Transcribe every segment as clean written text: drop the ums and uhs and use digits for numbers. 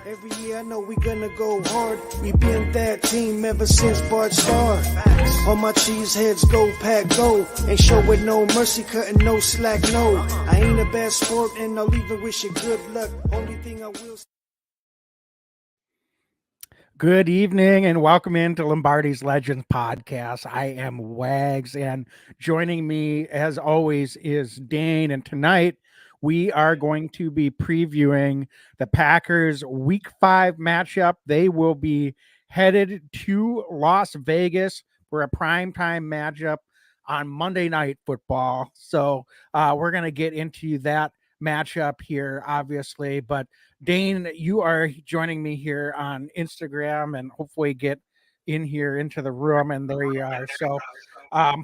Every year I know we gonna go hard. We been that team ever since Bart Starr. All my cheese heads go pack go. Ain't show with no mercy, cutting no slack, no. I ain't a bad sport and I'll even wish you good luck. Only thing I will. Good evening and welcome into Lombardi's Legends podcast. I am Wags, and joining me as always is Dane. And tonight we are going to be previewing the Packers Week 5 matchup. They will be headed to Las Vegas for a primetime matchup on Monday Night Football. So we're going to get into that matchup here, obviously, but Dane, you are joining me here on Instagram and hopefully get in here into the room. And there you are. So,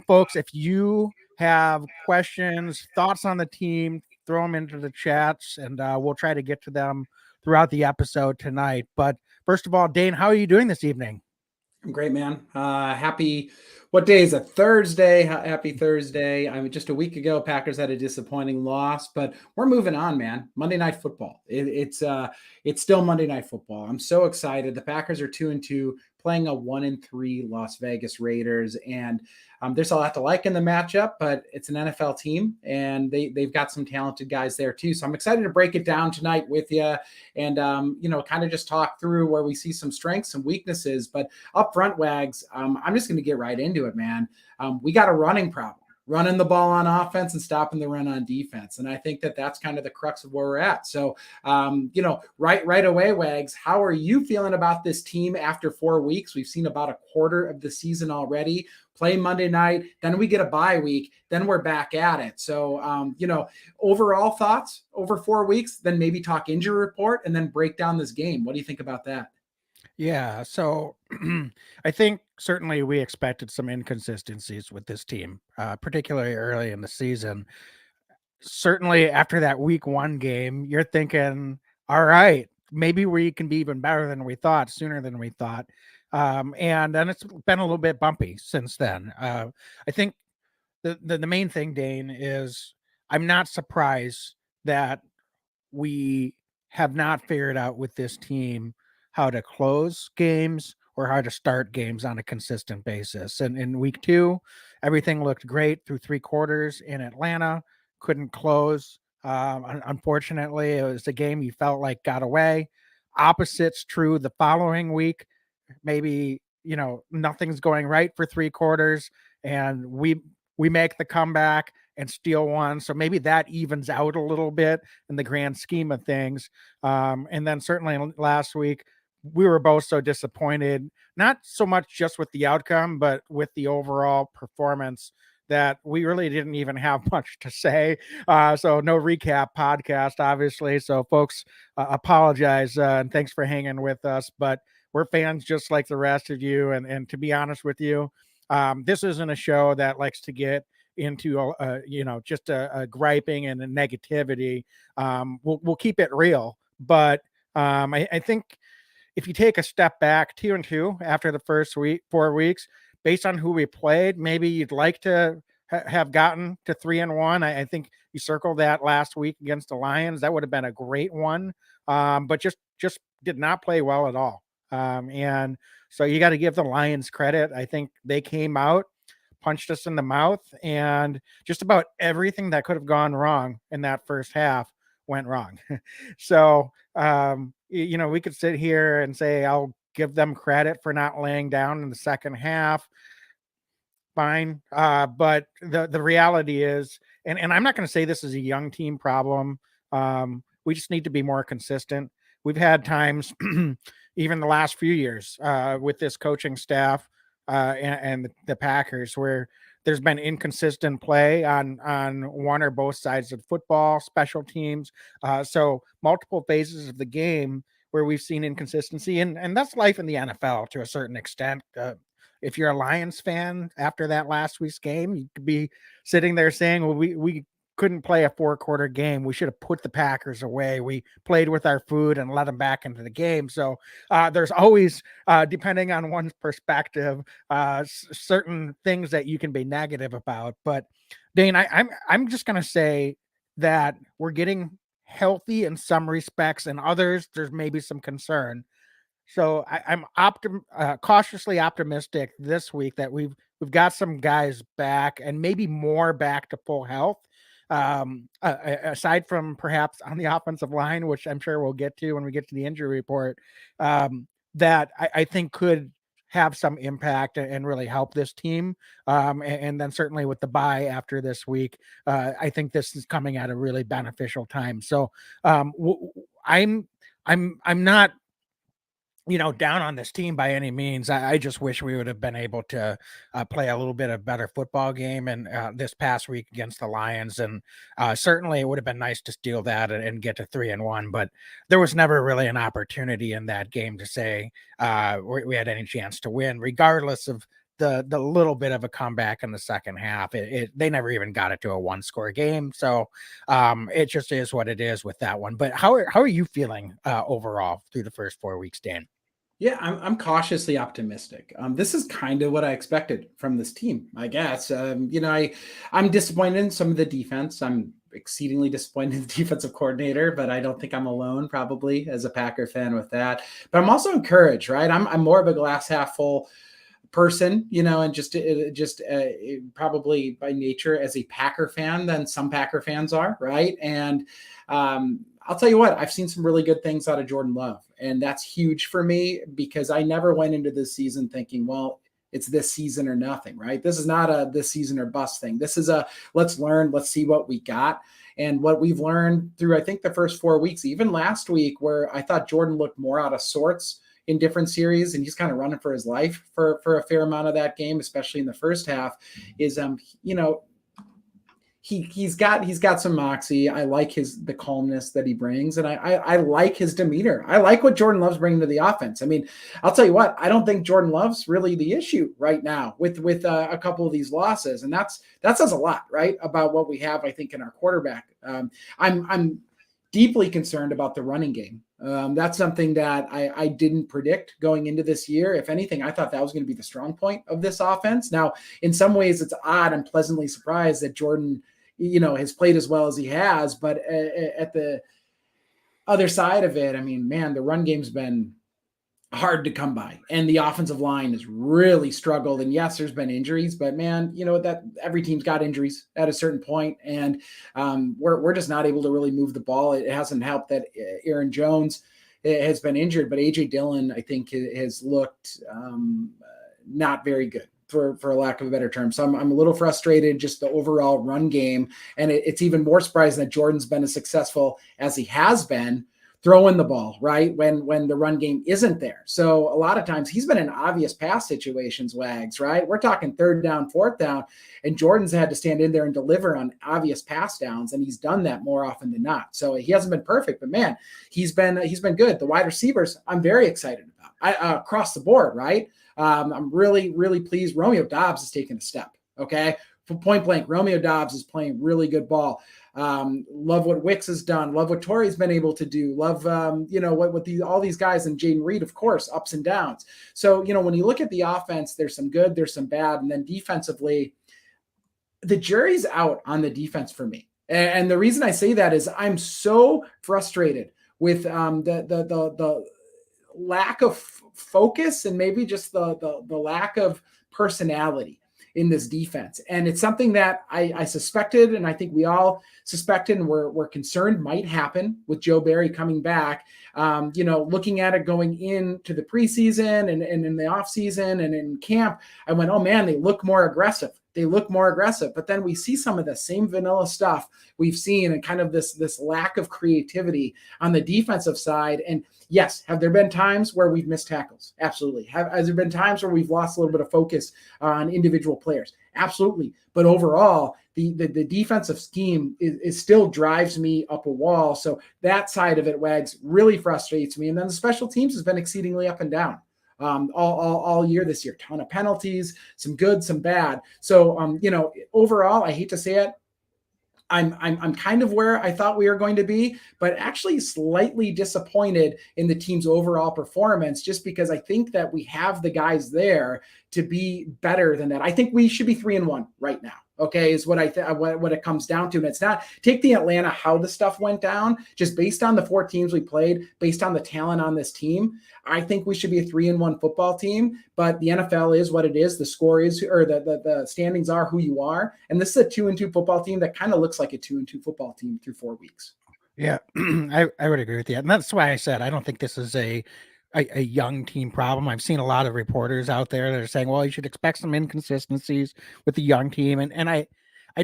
folks, if you have questions, thoughts on the team, throw them into the chats and we'll try to get to them throughout the episode tonight. But first of all, Dane, how are you doing this evening? I'm great, man. Happy, what day is it? Thursday. Happy Thursday. I mean, just a week ago, Packers had a disappointing loss, but we're moving on, man. Monday Night Football. It's still Monday Night Football. I'm so excited. The Packers are 2-2, playing a 1-3 Las Vegas Raiders, and there's a lot to like in the matchup, but it's an NFL team, and they've got some talented guys there too. So I'm excited to break it down tonight with you, and kind of just talk through where we see some strengths and weaknesses. But up front, Wags, I'm just going to get right into it, man. We got a running problem. Running the ball on offense and stopping the run on defense. And I think that that's kind of the crux of where we're at. So, right away, Wags, how are you feeling about this team after 4 weeks? We've seen about a quarter of the season already. Play Monday night, then we get a bye week, then we're back at it. So, overall thoughts over 4 weeks, then maybe talk injury report and then break down this game. What do you think about that? Yeah, so I think certainly we expected some inconsistencies with this team, particularly early in the season. Certainly after that week 1 game, you're thinking, all right, maybe we can be even better than we thought, sooner than we thought. And then it's been a little bit bumpy since then. I think the main thing, Dane, is I'm not surprised that we have not figured out with this team how to close games or how to start games on a consistent basis. And in week 2, everything looked great through 3 quarters in Atlanta, couldn't close. Unfortunately, it was a game you felt like got away. Opposites true the following week. Maybe, nothing's going right for 3 quarters and we make the comeback and steal one. So maybe that evens out a little bit in the grand scheme of things. And then certainly last week, we were both so disappointed, not so much just with the outcome, but with the overall performance that we really didn't even have much to say. So no recap podcast, obviously. So folks, apologize and thanks for hanging with us. But we're fans just like the rest of you. And to be honest with you, this isn't a show that likes to get into just a griping and a negativity. We'll keep it real, but I think if you take a step back 2-2 after the first 4 weeks, based on who we played, maybe you'd like to have gotten to 3-1. I think you circled that last week against the Lions. That would have been a great one, but just did not play well at all. And so you got to give the Lions credit. I think they came out, punched us in the mouth, and just about everything that could have gone wrong in that first half went wrong. So, we could sit here and say, I'll give them credit for not laying down in the second half. Fine. But the reality is, and I'm not going to say this is a young team problem. We just need to be more consistent. We've had times, even the last few years, with this coaching staff and the Packers, where there's been inconsistent play on one or both sides of football, special teams. So multiple phases of the game where we've seen inconsistency, and that's life in the NFL to a certain extent. If you're a Lions fan after that last week's game, you could be sitting there saying, well, we couldn't play a 4-quarter game. We should have put the Packers away. We played with our food and let them back into the game. So there's always, depending on one's perspective, certain things that you can be negative about. But Dane, I'm just going to say that we're getting healthy in some respects, and others there's maybe some concern. So I'm cautiously optimistic this week that we've got some guys back and maybe more back to full health. Aside from perhaps on the offensive line, which I'm sure we'll get to when we get to the injury report, that I think could have some impact and really help this team. And then certainly with the bye after this week, I think this is coming at a really beneficial time. So I'm not down on this team by any means. I just wish we would have been able to play a little bit of better football game and this past week against the Lions. And certainly it would have been nice to steal that and get to 3-1, but there was never really an opportunity in that game to say we had any chance to win, regardless of the little bit of a comeback in the second half. They never even got it to a 1-score game. So it just is what it is with that one. But how are you feeling overall through the first 4 weeks, Dan? Yeah, I'm cautiously optimistic. This is kind of what I expected from this team, I guess. I'm disappointed in some of the defense. I'm exceedingly disappointed in the defensive coordinator, but I don't think I'm alone probably as a Packer fan with that. But I'm also encouraged, right? I'm more of a glass half full person, and just probably by nature as a Packer fan than some Packer fans are, right? And I'll tell you what, I've seen some really good things out of Jordan Love, and that's huge for me because I never went into this season thinking, well, it's this season or nothing, right? This is not a this season or bust thing. This is a let's learn, let's see what we got. And what we've learned through, I think, the first 4 weeks, even last week, where I thought Jordan looked more out of sorts in different series, and he's kind of running for his life for a fair amount of that game, especially in the first half, is he's got some moxie. I like the calmness that he brings, and I like his demeanor. I like what Jordan Love's bringing to the offense. I mean, I'll tell you what, I don't think Jordan Love's really the issue right now with a couple of these losses, and that says a lot, right, about what we have, I think, in our quarterback. I'm deeply concerned about the running game. That's something that I didn't predict going into this year. If anything, I thought that was going to be the strong point of this offense. Now, in some ways, it's odd. I'm pleasantly surprised that Jordan, has played as well as he has. But at the other side of it, I mean, man, the run game's been hard to come by, and the offensive line has really struggled. And yes, there's been injuries, but man, that every team's got injuries at a certain point, and we're just not able to really move the ball. It hasn't helped that Aaron Jones has been injured, but AJ Dillon, I think, has looked not very good, for a lack of a better term. So I'm a little frustrated, just the overall run game. And it's even more surprising that Jordan's been as successful as he has been throwing the ball, right, when the run game isn't there. So a lot of times he's been in obvious pass situations, Wags, right? We're talking 3rd down, 4th down, and Jordan's had to stand in there and deliver on obvious pass downs, and he's done that more often than not. So he hasn't been perfect, but man, he's been good. The wide receivers, I'm very excited about. Across the board, right? I'm really, really pleased. Romeo Doubs has taken a step, okay? For point blank, Romeo Doubs is playing really good ball. Love what Wicks has done. Love what Torrey's been able to do. Love, what all these guys, and Jaden Reed, of course, ups and downs. So, when you look at the offense, there's some good, there's some bad. And then defensively, the jury's out on the defense for me. And the reason I say that is I'm so frustrated with the lack of focus and maybe just the lack of personality in this defense. And it's something that I suspected, and I think we all suspected and we're concerned might happen with Joe Barry coming back. Looking at it going into the preseason and in the offseason and in camp, I went, oh man, they look more aggressive. But then we see some of the same vanilla stuff we've seen, and kind of this lack of creativity on the defensive side. And yes, have there been times where we've missed tackles? Absolutely. Has there been times where we've lost a little bit of focus on individual players? Absolutely. But overall, the defensive scheme is still drives me up a wall. So that side of it, Wags, really frustrates me. And then the special teams has been exceedingly up and down. All year this year, ton of penalties, some good, some bad. So, overall, I hate to say it, I'm kind of where I thought we were going to be, but actually slightly disappointed in the team's overall performance, just because I think that we have the guys there to be better than that. I think we should be 3-1 right now. Okay, is what what it comes down to. And it's not take the Atlanta, how the stuff went down, just based on the 4 teams we played, based on the talent on this team. I think we should be a 3-1 football team, but the NFL is what it is. The score is, or the standings are who you are. And this is a 2-2 football team that kind of looks like a 2-2 football team through 4 weeks. Yeah, I would agree with you. And that's why I said I don't think this is a young team problem. I've seen a lot of reporters out there that are saying, well, you should expect some inconsistencies with the young team. And I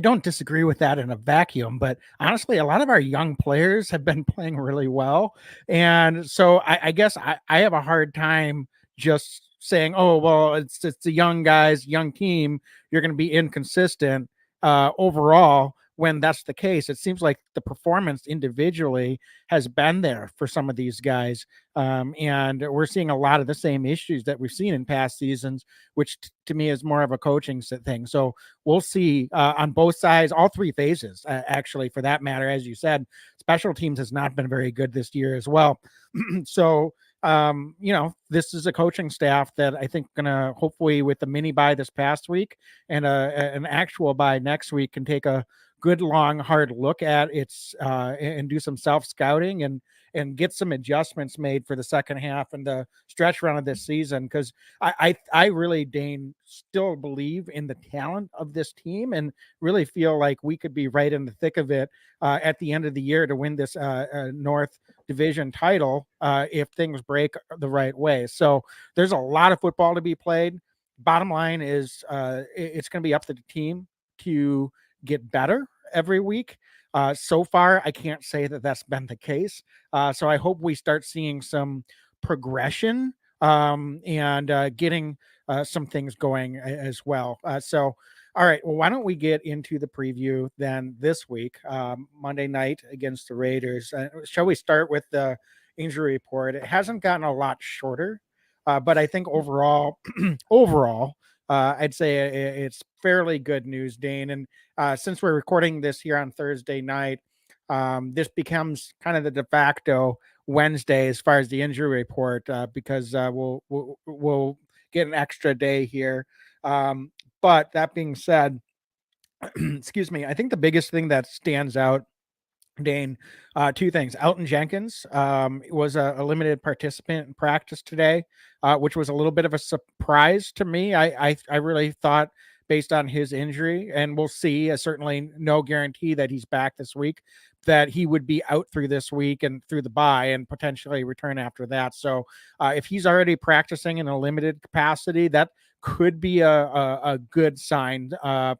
don't disagree with that in a vacuum, but honestly, a lot of our young players have been playing really well. And so I guess I have a hard time just saying, oh, well, it's the young guys, young team, you're going to be inconsistent overall. When that's the case, it seems like the performance individually has been there for some of these guys. And we're seeing a lot of the same issues that we've seen in past seasons, which to me is more of a coaching thing. So we'll see on both sides, all 3 phases, actually, for that matter. As you said, special teams has not been very good this year as well. So, this is a coaching staff that I think gonna hopefully, with the mini bye this past week and an actual bye next week, can take a good, long, hard look at its and do some self scouting and get some adjustments made for the second half and the stretch run of this season. Because I really, Dane, still believe in the talent of this team and really feel like we could be right in the thick of it at the end of the year to win this North Division title if things break the right way. So there's a lot of football to be played. Bottom line is it's going to be up to the team to get better every week. So far, I can't say that that's been the case. So I hope we start seeing some progression and getting some things going as well. All right. Well, why don't we get into the preview then this week, Monday night against the Raiders? Shall we start with the injury report? It hasn't gotten a lot shorter, but I think overall, I'd say it's fairly good news, Dane. And since we're recording this here on Thursday night, this becomes kind of the de facto Wednesday as far as the injury report because we'll get an extra day here. But that being said, excuse me, I think the biggest thing that stands out, Dane, 2 things. Elton Jenkins was a limited participant in practice today, which was a little bit of a surprise to me. I really thought, based on his injury, and we'll see, certainly no guarantee that he's back this week, that he would be out through this week and through the bye and potentially return after that. So if he's already practicing in a limited capacity, that could be a good sign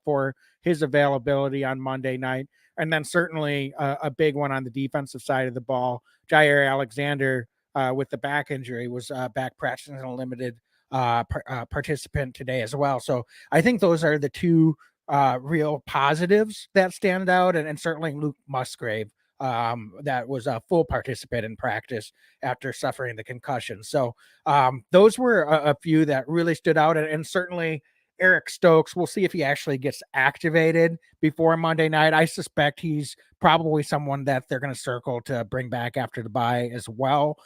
for his availability on Monday night. And then certainly a big one on the defensive side of the ball. Jair Alexander with the back injury was back practicing in a limited participant today as well. So I think those are the 2 real positives that stand out. And certainly Luke Musgrave, that was a full participant in practice after suffering the concussion. So those were a few that really stood out. And certainly Eric Stokes, we'll see if he actually gets activated before Monday night. I suspect he's probably someone that they're going to circle to bring back after the bye as well,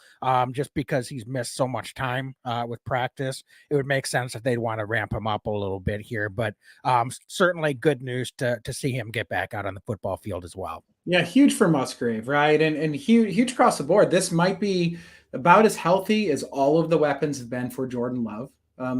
just because he's missed so much time with practice. It would make sense if they'd want to ramp him up a little bit here, but certainly good news to see him get back out on the football field as well. Yeah, huge for Musgrave, right? And huge across the board. This might be about as healthy as all of the weapons have been for Jordan Love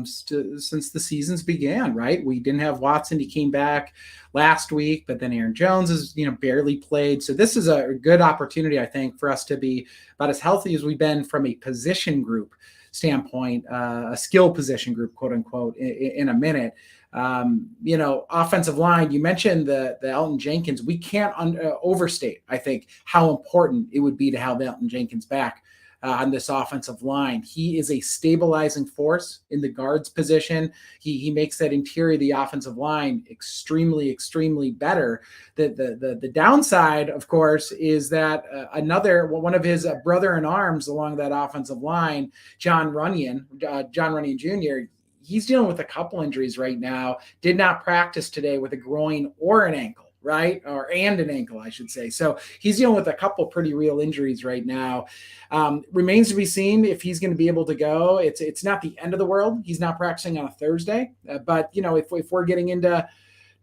since the seasons began, right? We didn't have Watson. He came back last week, but then Aaron Jones has, barely played. So this is a good opportunity, I think, for us to be about as healthy as we've been from a position group standpoint, a skill position group, quote unquote, in a minute. Offensive line, you mentioned the Elton Jenkins. We can't overstate, I think, how important it would be to have Elton Jenkins back on this offensive line. He is a stabilizing force in the guards position. He makes that interior of the offensive line extremely, extremely better. The downside, of course, is that one of his brother in arms along that offensive line, John Runyon Jr., he's dealing with a couple injuries right now. Did not practice today with a groin or an ankle, right? And an ankle, I should say. So he's dealing with a couple pretty real injuries right now. Remains to be seen if he's going to be able to go. It's not the end of the world. He's not practicing on a Thursday, but if we're getting into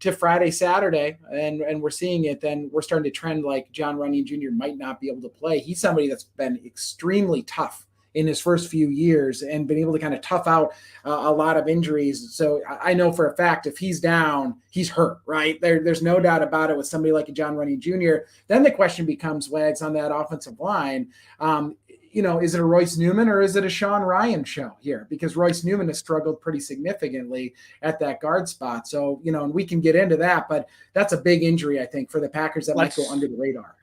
to Friday, Saturday, and we're seeing it, then we're starting to trend like John Runyon Jr. might not be able to play. He's somebody that's been extremely tough in his first few years and been able to kind of tough out a lot of injuries. So I know for a fact, if he's down, he's hurt, right? There's no doubt about it with somebody like a John Runyon Jr. Then the question becomes, Wags, on that offensive line, is it a Royce Newman or is it a Sean Ryan show here? Because Royce Newman has struggled pretty significantly at that guard spot. So, and we can get into that, but that's a big injury, I think, for the Packers that might go under the radar.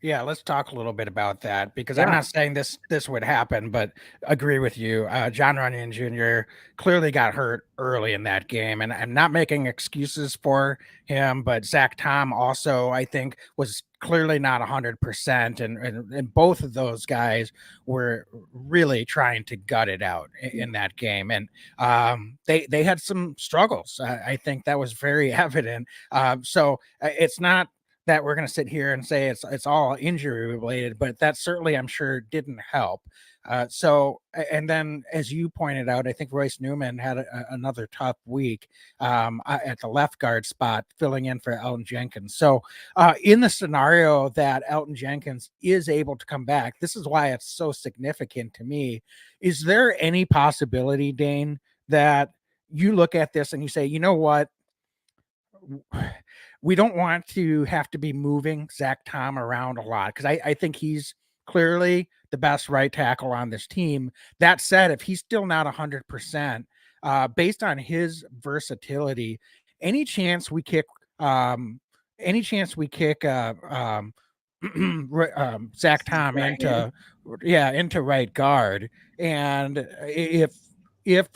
Yeah, let's talk a little bit about that, because I'm not saying this would happen, but agree with you. John Runyon Jr. clearly got hurt early in that game, and I'm not making excuses for him, but Zach Tom also, I think, was clearly not 100%, and both of those guys were really trying to gut it out in that game, and they had some struggles. I think that was very evident. So it's not that we're going to sit here and say it's all injury related, but that certainly, I'm sure, didn't help. And then, as you pointed out, I think Royce Newman had another tough week at the left guard spot, filling in for Elton Jenkins. So in the scenario that Elton Jenkins is able to come back, this is why it's so significant to me. Is there any possibility, Dane, that you look at this and you say, you know what? We don't want to have to be moving Zach Tom around a lot, because I think he's clearly the best right tackle on this team. That said, if he's still not 100%, based on his versatility, any chance we kick Zach Tom into right guard, and if if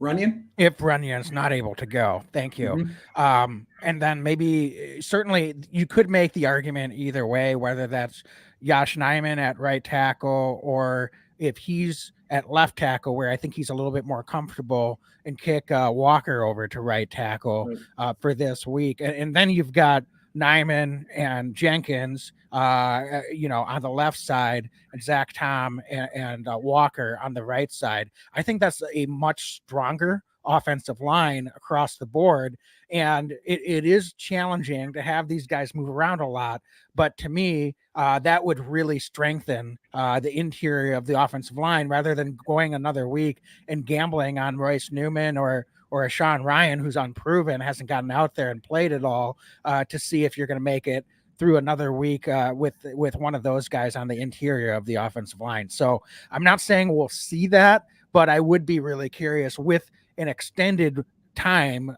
Runyon's not able to go. Thank you. Mm-hmm. And then maybe, certainly you could make the argument either way, whether that's Yosh Nijman at right tackle, or if he's at left tackle, where I think he's a little bit more comfortable, and kick Walker over to right tackle for this week. And then you've got Nijman and Jenkins, on the left side, and Zach Tom and Walker on the right side. I think that's a much stronger offensive line across the board. And it is challenging to have these guys move around a lot. But to me, that would really strengthen the interior of the offensive line, rather than going another week and gambling on Royce Newman or a Sean Ryan, who's unproven, hasn't gotten out there and played at all, to see if you're going to make it through another week with one of those guys on the interior of the offensive line. So I'm not saying we'll see that, but I would be really curious, with an extended time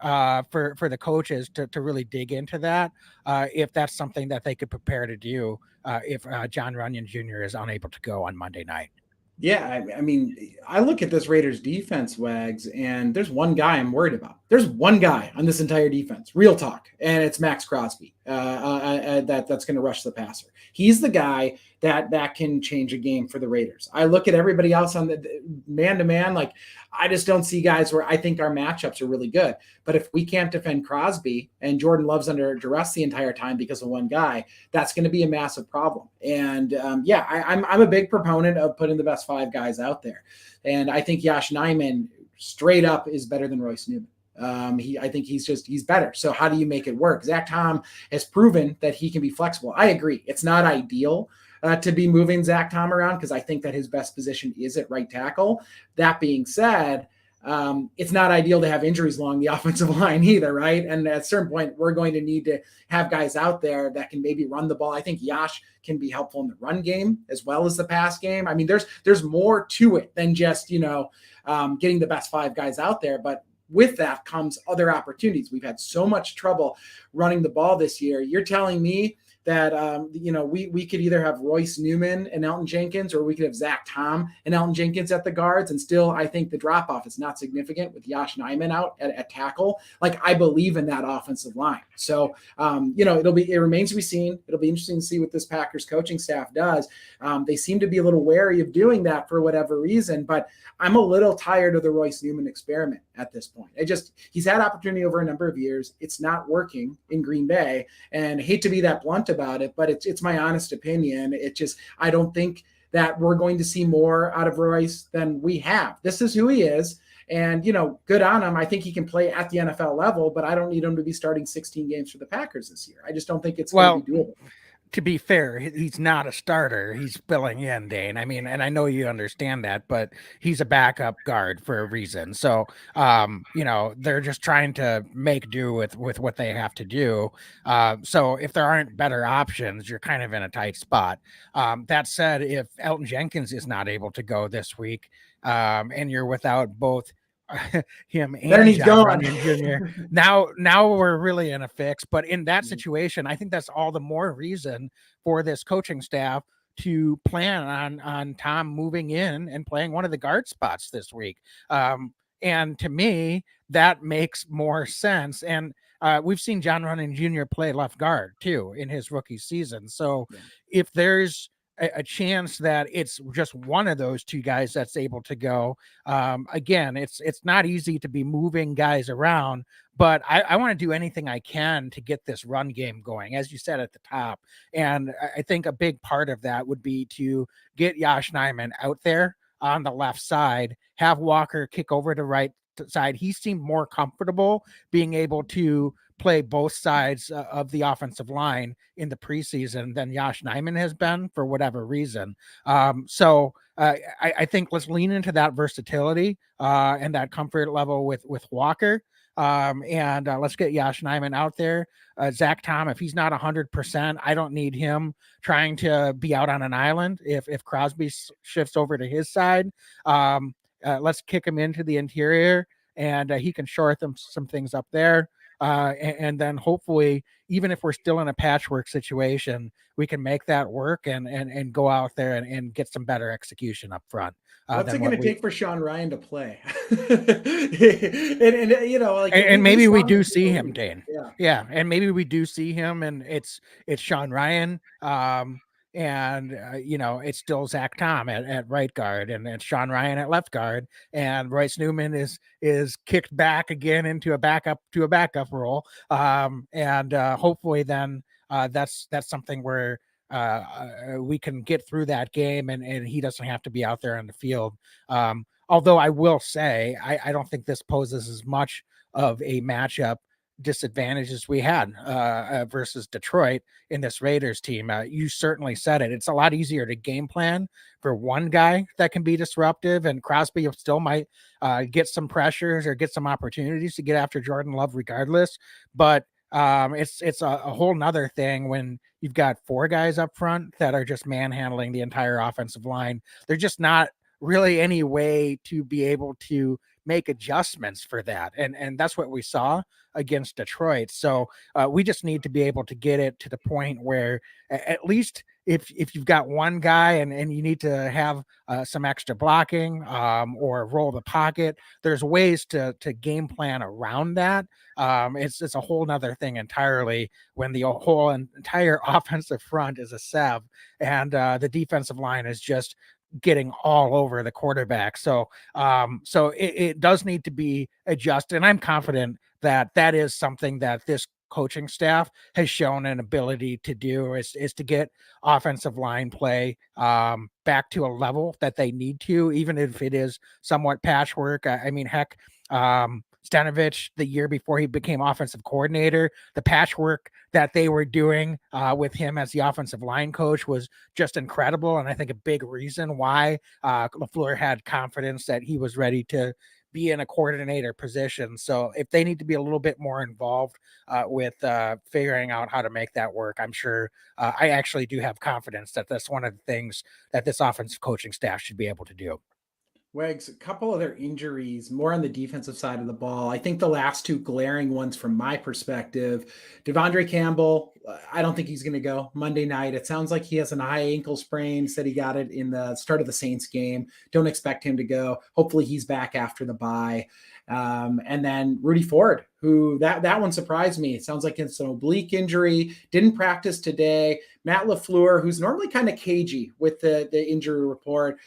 for the coaches to really dig into that, if that's something that they could prepare to do if John Runyon Jr. is unable to go on Monday night. Yeah, I mean, I look at this Raiders defense, Wags, and there's one guy I'm worried about. There's one guy on this entire defense, real talk, and it's Max Crosby. That's going to rush the passer. He's the guy that can change a game for the Raiders. I look at everybody else on the man-to-man, like, I just don't see guys where I think our matchups are really good. But if we can't defend Crosby, and Jordan Love's under duress the entire time because of one guy, that's going to be a massive problem. And I'm a big proponent of putting the best five guys out there. And I think Yosh Nijman straight up is better than Royce Newman. I think he's better. So how do you make it work? Zach Tom has proven that he can be flexible. I agree. It's not ideal to be moving Zach Tom around, because I think that his best position is at right tackle. That being said, it's not ideal to have injuries along the offensive line either, right? And at a certain point, we're going to need to have guys out there that can maybe run the ball. I think Yosh can be helpful in the run game as well as the pass game. I mean, there's more to it than just, getting the best five guys out there. But with that comes other opportunities. We've had so much trouble running the ball this year. You're telling me that, we could either have Royce Newman and Elton Jenkins, or we could have Zach Tom and Elton Jenkins at the guards. And still, I think the drop-off is not significant with Yosh Nijman out at tackle. Like, I believe in that offensive line. So, it remains to be seen. It'll be interesting to see what this Packers coaching staff does. They seem to be a little wary of doing that for whatever reason, but I'm a little tired of the Royce Newman experiment at this point. He's had opportunity over a number of years. It's not working in Green Bay, and I hate to be that blunt about it, but it's my honest opinion. I don't think that we're going to see more out of Royce than we have. This is who he is. And, good on him. I think he can play at the NFL level, but I don't need him to be starting 16 games for the Packers this year. I just don't think it's going to be doable. To be fair, he's not a starter. He's filling in, Dane. I mean, and I know you understand that, but he's a backup guard for a reason. So, they're just trying to make do with what they have to do. So if there aren't better options, you're kind of in a tight spot. That said, if Elton Jenkins is not able to go this week, and you're without both him and John Runyon Jr. Now we're really in a fix. But in that situation, I think that's all the more reason for this coaching staff to plan on Tom moving in and playing one of the guard spots this week. And to me, that makes more sense. And we've seen John Runyon Jr. play left guard too in his rookie season. So if there's a chance that it's just one of those two guys that's able to go. Again, it's not easy to be moving guys around, but I want to do anything I can to get this run game going, as you said at the top. And I think a big part of that would be to get Josh Nijman out there on the left side, have Walker kick over to right side. He seemed more comfortable being able to play both sides of the offensive line in the preseason than Josh Nijman has been for whatever reason. So I think let's lean into that versatility and that comfort level with Walker. And let's get Josh Nijman out there. Zach Tom, if he's not 100%, I don't need him trying to be out on an island. If Crosby shifts over to his side, let's kick him into the interior and he can shore some things up there. And then hopefully, even if we're still in a patchwork situation, we can make that work and go out there and get some better execution up front. What's it going to take for Sean Ryan to play? and maybe we do see him, Dane. Yeah. And maybe we do see him and it's Sean Ryan. It's still Zach Tom at right guard and Sean Ryan at left guard, and Royce Newman is kicked back again into a backup role. Hopefully then that's something where we can get through that game and he doesn't have to be out there on the field. Although I will say, I don't think this poses as much of a matchup disadvantages we had versus Detroit in this Raiders team. You certainly said it. It's a lot easier to game plan for one guy that can be disruptive, and Crosby still might get some pressures or get some opportunities to get after Jordan Love regardless. But it's a whole nother thing when you've got four guys up front that are just manhandling the entire offensive line. There's just not really any way to be able to make adjustments for that. And that's what we saw against Detroit. So we just need to be able to get it to the point where at least if you've got one guy and you need to have some extra blocking or roll the pocket, there's ways to game plan around that. It's a whole nother thing entirely when the whole entire offensive front is a sev and the defensive line is just getting all over the quarterback. So it does need to be adjusted. And I'm confident that is something that this coaching staff has shown an ability to do is to get offensive line play back to a level that they need to, even if it is somewhat patchwork. I mean, heck, Stanovich, the year before he became offensive coordinator, the patchwork that they were doing with him as the offensive line coach was just incredible. And I think a big reason why LaFleur had confidence that he was ready to be in a coordinator position. So if they need to be a little bit more involved with figuring out how to make that work, I'm sure I actually do have confidence that that's one of the things that this offensive coaching staff should be able to do. Wags, a couple other injuries, more on the defensive side of the ball. I think the last two glaring ones from my perspective, Devondre Campbell, I don't think he's going to go Monday night. It sounds like he has a high ankle sprain, said he got it in the start of the Saints game. Don't expect him to go. Hopefully he's back after the bye. And then Rudy Ford, who that one surprised me. It sounds like it's an oblique injury, didn't practice today. Matt LaFleur, who's normally kind of cagey with the injury report,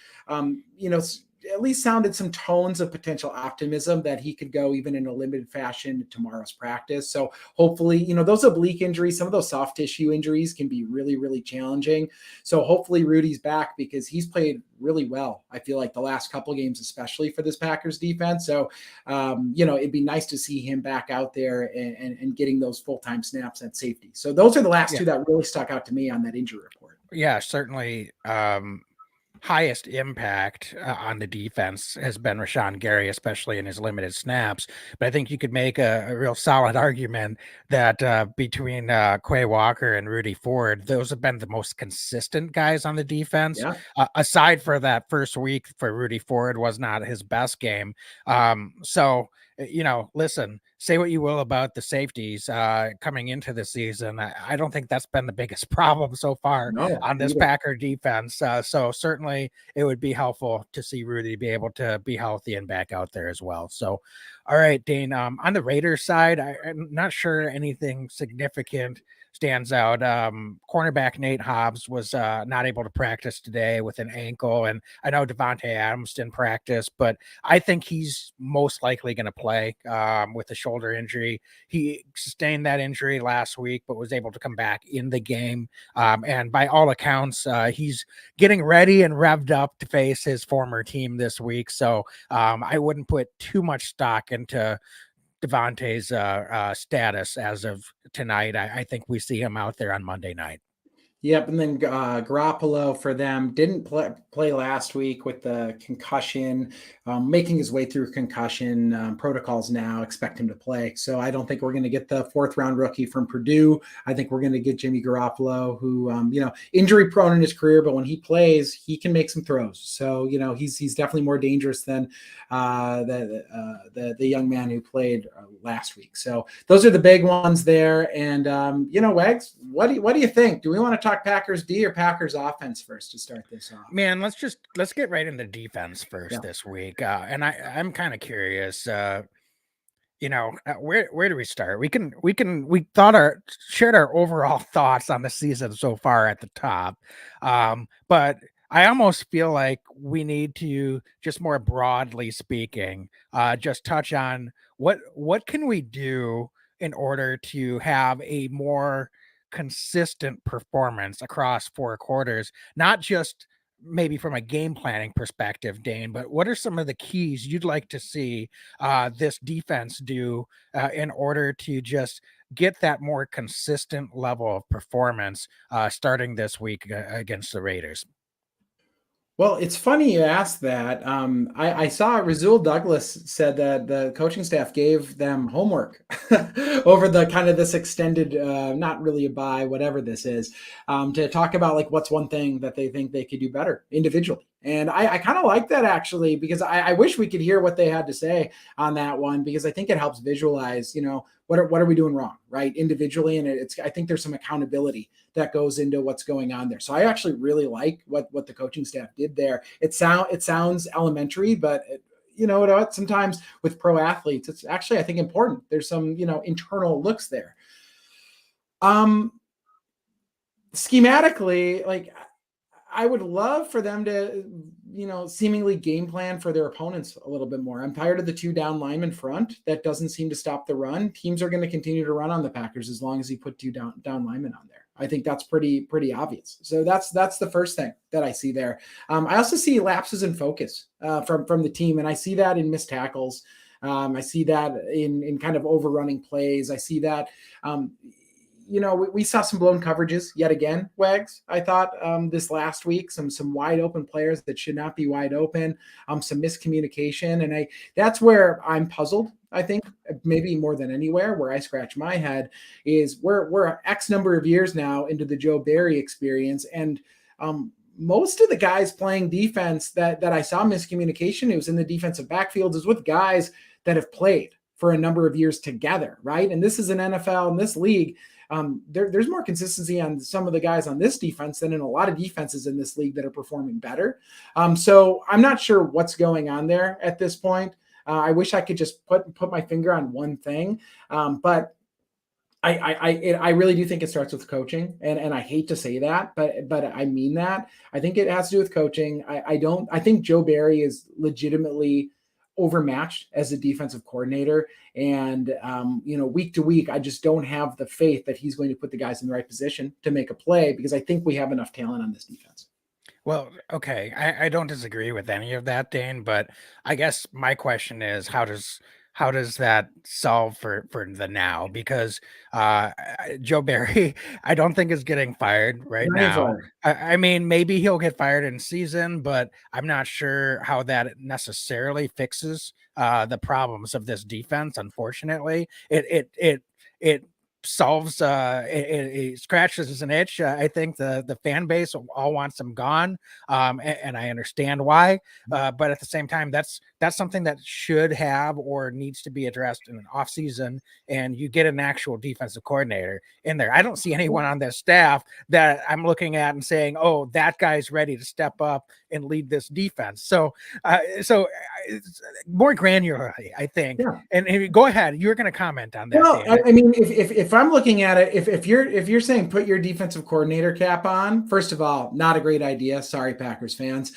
at least sounded some tones of potential optimism that he could go even in a limited fashion to tomorrow's practice. So hopefully, those oblique injuries, some of those soft tissue injuries can be really, really challenging. So hopefully Rudy's back, because he's played really well, I feel like, the last couple of games, especially for this Packers defense. So, it'd be nice to see him back out there and getting those full-time snaps at safety. So those are the last two that really stuck out to me on that injury report. Yeah, certainly. Highest impact on the defense has been Rashawn Gary, especially in his limited snaps. But I think you could make a real solid argument that between Quay Walker and Rudy Ford, those have been the most consistent guys on the defense. Yeah. Aside for that first week for Rudy Ford was not his best game. So, listen, say what you will about the safeties coming into the season. I don't think that's been the biggest problem so far on this Packer defense. So certainly it would be helpful to see Rudy be able to be healthy and back out there as well. So, all right, Dane, on the Raiders side, I'm not sure anything significant stands out. Cornerback Nate Hobbs was not able to practice today with an ankle, and I know Devontae Adams didn't practice, but I think he's most likely going to play with a shoulder injury. He sustained that injury last week, but was able to come back in the game. And by all accounts, he's getting ready and revved up to face his former team this week. So I wouldn't put too much stock into Devontae's status as of tonight. I think we see him out there on Monday night. Yep, and then Garoppolo for them didn't play last week with the concussion, making his way through concussion protocols now. Expect him to play. So I don't think we're going to get the 4th-round rookie from Purdue. I think we're going to get Jimmy Garoppolo, who injury prone in his career, but when he plays, he can make some throws. So he's definitely more dangerous than the young man who played last week. So those are the big ones there. And Wags, what do you think? Do we want to talk Packers D or Packers offense first to start this off? Man, let's get right into defense first this week. And I'm kind of curious, where do we start? We shared our overall thoughts on the season so far at the top. But I almost feel like we need to, just more broadly speaking, just touch on what can we do in order to have a more consistent performance across 4 quarters, not just maybe from a game planning perspective, Dane, but what are some of the keys you'd like to see this defense do in order to just get that more consistent level of performance starting this week against the Raiders? Well, it's funny you asked that. I saw Rasul Douglas said that the coaching staff gave them homework over the kind of this extended, not really a bye, whatever this is, to talk about like what's one thing that they think they could do better individually. And I kind of like that, actually, because I wish we could hear what they had to say on that one, because I think it helps visualize, what are we doing wrong, right, individually. And I think there's some accountability that goes into what's going on there. So I actually really like what the coaching staff did there. It sounds elementary, but sometimes with pro athletes, it's actually, I think, important. There's some, internal looks there. Schematically, like, I would love for them to, seemingly game plan for their opponents a little bit more. I'm tired of the 2 down lineman front. That doesn't seem to stop the run. Teams are going to continue to run on the Packers as long as you put 2 down linemen on there. I think that's pretty obvious. So that's the first thing that I see there. I also see lapses in focus from the team, and I see that in missed tackles. I see that in kind of overrunning plays. I see that. We saw some blown coverages yet again, Wags. I thought this last week, some wide open players that should not be wide open, some miscommunication, and that's where I'm puzzled. I think maybe more than anywhere, where I scratch my head is we're X number of years now into the Joe Barry experience, and most of the guys playing defense that I saw miscommunication, it was in the defensive backfield, is with guys that have played for a number of years together, right? And this is an NFL, in this league. There's more consistency on some of the guys on this defense than in a lot of defenses in this league that are performing better. So I'm not sure what's going on there at this point. I wish I could just put my finger on one thing. But I really do think it starts with coaching, and I hate to say that, but I mean that. I think it has to do with coaching. I think Joe Barry is legitimately overmatched as a defensive coordinator, and week to week, I just don't have the faith that he's going to put the guys in the right position to make a play, because I think we have enough talent on this defense. Well, okay, I don't disagree with any of that, Dane, but I guess my question is how does that solve for the now? Because Joe Barry, I don't think is getting fired right Not now. fired. I mean, maybe he'll get fired in season, but I'm not sure how that necessarily fixes the problems of this defense. Unfortunately, it solves it scratches an itch. I think the fan base all wants him gone, and I understand why, but at the same time, that's something that should have or needs to be addressed in an off season, and you get an actual defensive coordinator in there. I don't see anyone on this staff that I'm looking at and saying, oh, that guy's ready to step up and lead this defense. So more granularly, I think. Yeah. And go ahead, you're going to comment on that. Well, David. I mean, if I'm looking at it, if you're saying put your defensive coordinator cap on, first of all, not a great idea. Sorry, Packers fans.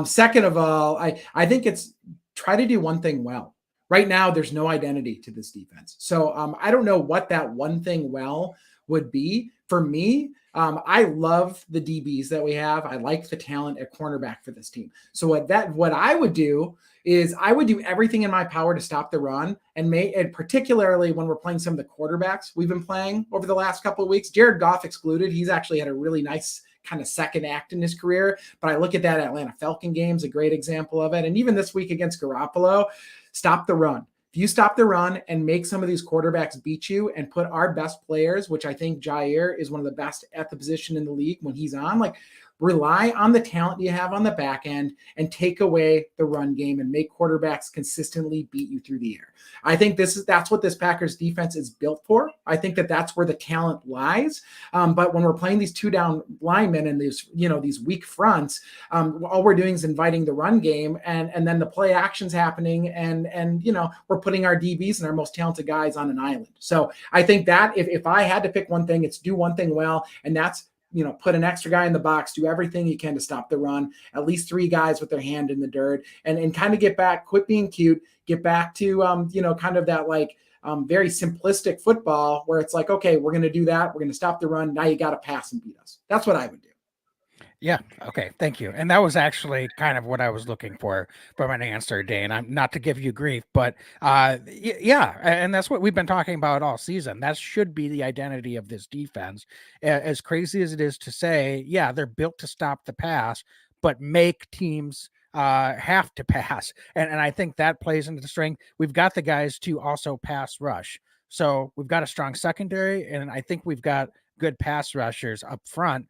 Second of all, I think it's try to do one thing well. Right now, there's no identity to this defense, so I don't know what that one thing well would be. For me, I love the DBs that we have. I like the talent at cornerback for this team. So what I would do is I would do everything in my power to stop the run, and particularly when we're playing some of the quarterbacks we've been playing over the last couple of weeks, Jared Goff excluded. He's actually had a really nice kind of second act in his career. But I look at that Atlanta Falcon game's a great example of it. And even this week against Garoppolo, stop the run. If you stop the run and make some of these quarterbacks beat you and put our best players, which I think Jair is one of the best at the position in the league when he's on, like rely on the talent you have on the back end and take away the run game and make quarterbacks consistently beat you through the air. I think that's what this Packers defense is built for. I think that's where the talent lies. But when we're playing these two down linemen and these weak fronts, all we're doing is inviting the run game, and then the play action's happening, and we're putting our DBs and our most talented guys on an island. So I think that if I had to pick one thing, it's do one thing well, and that's put an extra guy in the box, do everything you can to stop the run, at least 3 guys with their hand in the dirt, and kind of get back, quit being cute, get back to, kind of that very simplistic football where it's like, okay, we're going to do that. We're going to stop the run. Now you got to pass and beat us. That's what I would do. Yeah. Okay. Thank you. And that was actually kind of what I was looking for from an answer, Dane. I'm not to give you grief, but yeah. And that's what we've been talking about all season. That should be the identity of this defense. As crazy as it is to say, yeah, they're built to stop the pass, but make teams have to pass. And I think that plays into the strength. We've got the guys to also pass rush. So we've got a strong secondary, and I think we've got good pass rushers up front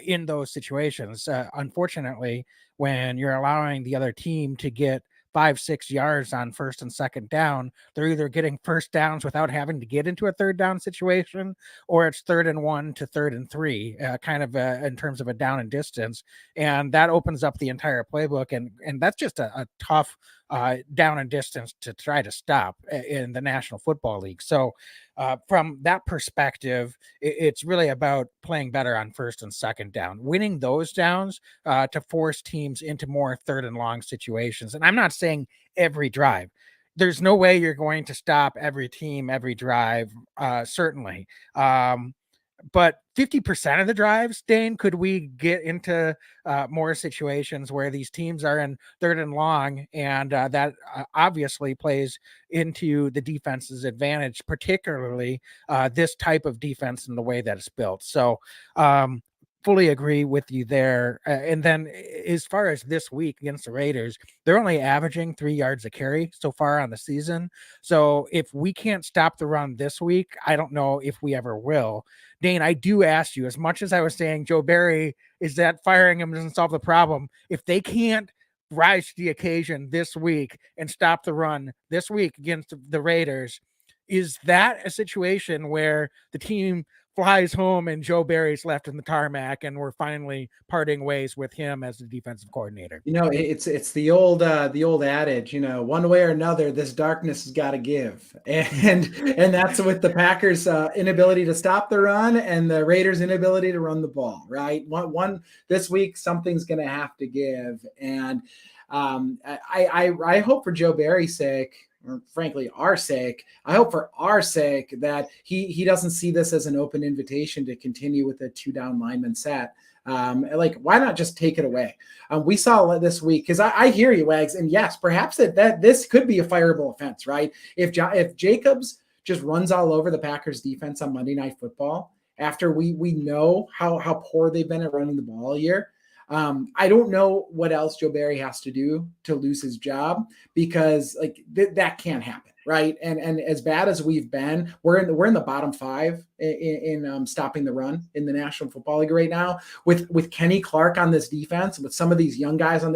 in those situations. Unfortunately, when you're allowing the other team to get 5-6 yards on first and second down, they're either getting first downs without having to get into a third down situation, or it's 3rd and 1 to 3rd and 3, kind of in terms of a down and distance. And that opens up the entire playbook. And that's just a tough down and distance to try to stop in the National Football League. So from that perspective, it's really about playing better on first and second down, winning those downs to force teams into more 3rd and long situations. And I'm not saying every drive. There's no way you're going to stop every team, every drive, certainly. But 50% of the drives, Dane, could we get into more situations where these teams are in 3rd and long, and that obviously plays into the defense's advantage, particularly this type of defense and the way that it's built. So fully agree with you there. And then as far as this week against the Raiders, they're only averaging 3 yards a carry so far on the season. So if we can't stop the run this week, I don't know if we ever will. Dane, I do ask you, as much as I was saying Joe Barry is that firing him doesn't solve the problem, if they can't rise to the occasion this week and stop the run this week against the Raiders, is that a situation where the team flies home and Joe Barry's left in the tarmac, and we're finally parting ways with him as the defensive coordinator. It's the old adage, one way or another, this darkness has got to give, and that's with the Packers' inability to stop the run and the Raiders' inability to run the ball. Right, one this week, something's going to have to give, and I hope for Joe Barry's sake, or frankly our sake, I hope for our sake that he doesn't see this as an open invitation to continue with a 2-down lineman set. Why not just take it away? We saw this week, because I hear you, Wags, and yes, perhaps that this could be a fireable offense, right? If Jacobs just runs all over the Packers defense on Monday Night Football after we know how poor they've been at running the ball all year. I don't know what else Joe Barry has to do to lose his job, because that can't happen, right? And as bad as we've been, we're in the bottom 5 in stopping the run in the National Football League right now. With Kenny Clark on this defense, with some of these young guys on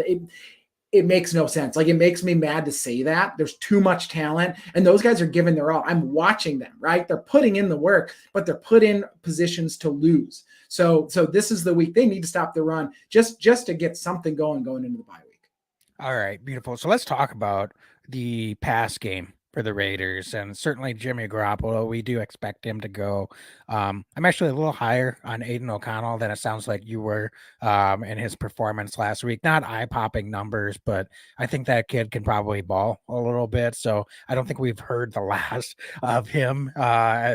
it makes no sense. It makes me mad to say that. There's too much talent, and those guys are giving their all. I'm watching them, right? They're putting in the work, but they're put in positions to lose. So this is the week they need to stop the run just to get something going into the bye week. All right, beautiful. So let's talk about the pass game for the Raiders, and certainly Jimmy Garoppolo. We do expect him to go. I'm actually a little higher on Aiden O'Connell than it sounds like you were in his performance last week. Not eye-popping numbers, but I think that kid can probably ball a little bit. So I don't think we've heard the last of him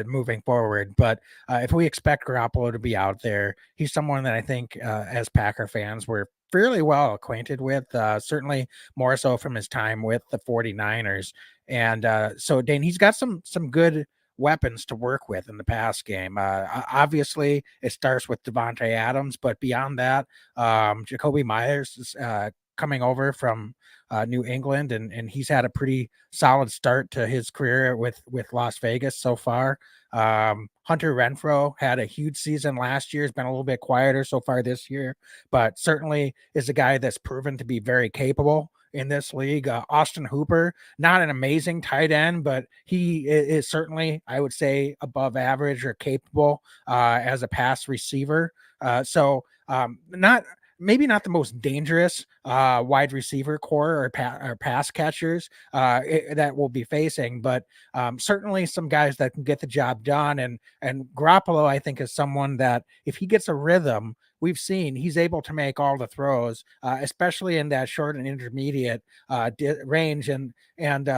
moving forward. But if we expect Garoppolo to be out there, he's someone that I think as Packer fans we're fairly well acquainted with, certainly more so from his time with the 49ers. And so, Dane, he's got some good weapons to work with in the pass game. Obviously, it starts with Devontae Adams, but beyond that, Jacoby Myers is coming over from New England, and he's had a pretty solid start to his career with Las Vegas so far. Hunter Renfrow had a huge season last year. Has been a little bit quieter so far this year, but certainly is a guy that's proven to be very capable in this league. Austin Hooper, not an amazing tight end, but he is certainly, I would say, above average or capable as a pass receiver. Maybe not the most dangerous wide receiver core or pass catchers that we'll be facing, but certainly some guys that can get the job done. And Garoppolo, I think, is someone that if he gets a rhythm, we've seen he's able to make all the throws, especially in that short and intermediate range. And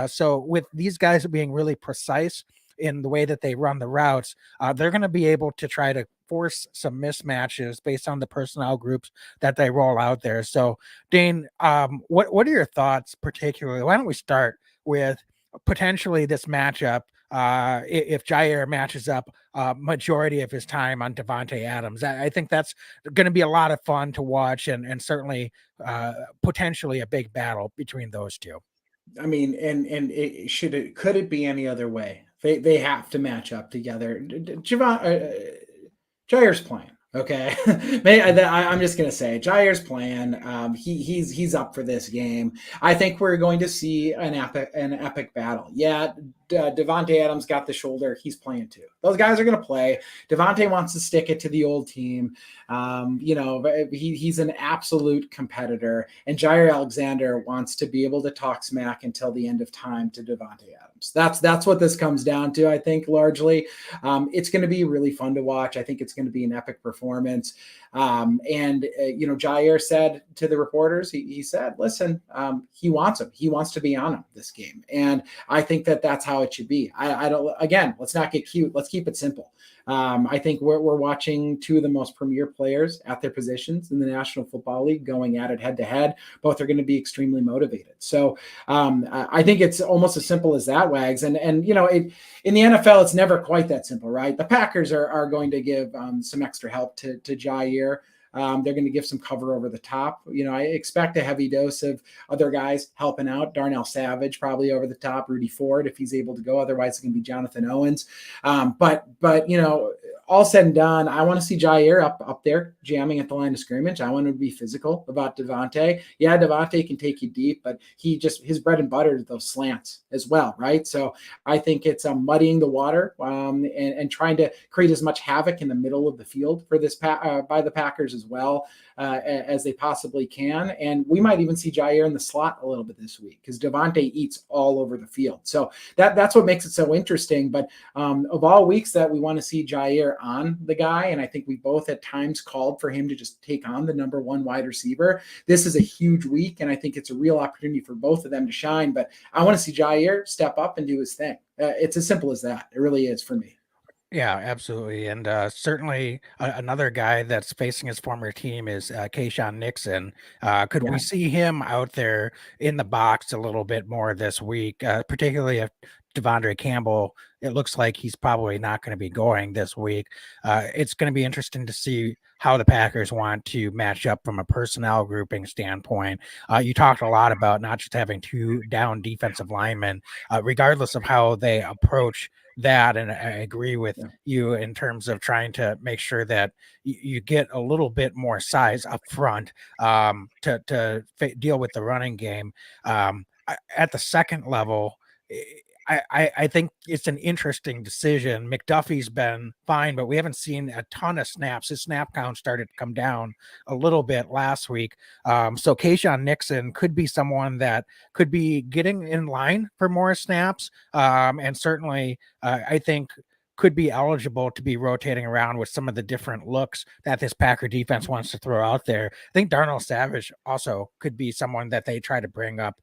so with these guys being really precise in the way that they run the routes, they're going to be able to try to force some mismatches based on the personnel groups that they roll out there. So, Dane, what are your thoughts particularly? Why don't we start with potentially this matchup if Jair matches up majority of his time on Devontae Adams? I think that's going to be a lot of fun to watch, and certainly potentially a big battle between those two. I mean, and could it be any other way? They have to match up together. Jair's playing. Okay. I'm just going to say Jair's playing. He's up for this game. I think we're going to see an epic battle. Yeah. Devontae Adams got the shoulder. He's playing too. Those guys are going to play. Devontae wants to stick it to the old team. He's an absolute competitor, and Jair Alexander wants to be able to talk smack until the end of time to Devontae Adams. That's what this comes down to. I think largely, it's going to be really fun to watch. I think it's going to be an epic performance. Jair said to the reporters, he said, listen, he wants him. He wants to be on him this game. And I think that's how it should be. Let's not get cute. Let's keep it simple. I think we're watching two of the most premier players at their positions in the National Football League going at it head to head. Both are going to be extremely motivated. So I think it's almost as simple as that, Wags. And in the NFL, it's never quite that simple, right? The Packers are going to give some extra help to Jair. They're going to give some cover over the top. I expect a heavy dose of other guys helping out. Darnell Savage probably over the top. Rudy Ford if he's able to go. Otherwise, it can be Jonathan Owens. But all said and done, I want to see Jair up there jamming at the line of scrimmage. I want him to be physical about Devontae. Yeah, Devontae can take you deep, but his bread and butter is those slants as well, right? So I think it's muddying the water and trying to create as much havoc in the middle of the field for this by the Packers as well as they possibly can. And we might even see Jair in the slot a little bit this week because Devontae eats all over the field. So that's what makes it so interesting. But of all weeks that we want to see Jair on the guy, and I think we both at times called for him to just take on the number one wide receiver. This is a huge week, and I think it's a real opportunity for both of them to shine. But I want to see Jair step up and do his thing. It's as simple as that. It really is for me. Yeah, absolutely. And certainly another guy that's facing his former team is Kayshawn Nixon. Could we see him out there in the box a little bit more this week, particularly if Devondre Campbell, it looks like he's probably not going to be going this week. It's going to be interesting to see how the Packers want to match up from a personnel grouping standpoint. You talked a lot about not just having two down defensive linemen, regardless of how they approach that. And I agree with you in terms of trying to make sure that you get a little bit more size up front to deal with the running game. At the second level, I think it's an interesting decision. McDuffie's been fine, but we haven't seen a ton of snaps. His snap count started to come down a little bit last week. So Kayshawn Nixon could be someone that could be getting in line for more snaps. And certainly I think could be eligible to be rotating around with some of the different looks that this Packer defense wants to throw out there. I think Darnell Savage also could be someone that they try to bring up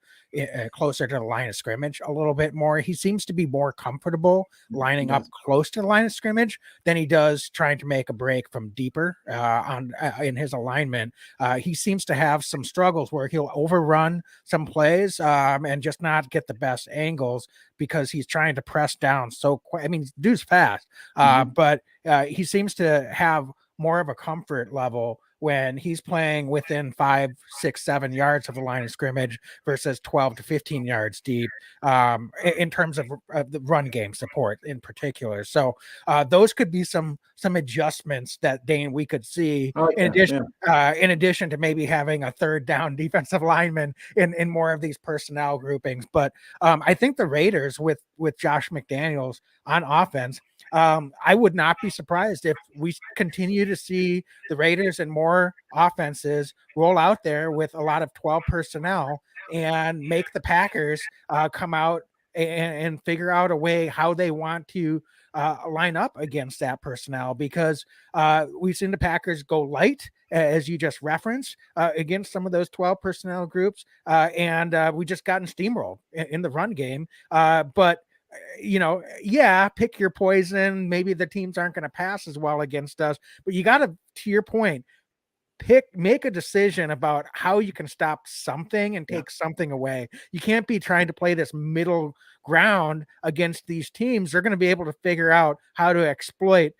closer to the line of scrimmage a little bit more. He seems to be more comfortable lining up close to the line of scrimmage than he does trying to make a break from deeper in his alignment. He seems to have some struggles where he'll overrun some plays and just not get the best angles because he's trying to press down so quick. I mean, dude's fast, but he seems to have more of a comfort level when he's playing within 5, 6, 7 yards of the line of scrimmage versus 12 to 15 yards deep in terms of the run game support in particular. So those could be some adjustments that, Dane, we could see in addition to maybe having a third down defensive lineman in more of these personnel groupings. But I think the Raiders with Josh McDaniels on offense, I would not be surprised if we continue to see the Raiders and more offenses roll out there with a lot of 12 personnel and make the Packers come out and figure out a way how they want to line up against that personnel, because we've seen the Packers go light, as you just referenced, against some of those 12 personnel groups. And we just gotten steamrolled in the run game. But pick your poison. Maybe the teams aren't going to pass as well against us, but you got to your point, make a decision about how you can stop something and take something away. You can't be trying to play this middle ground against these teams. They're going to be able to figure out how to exploit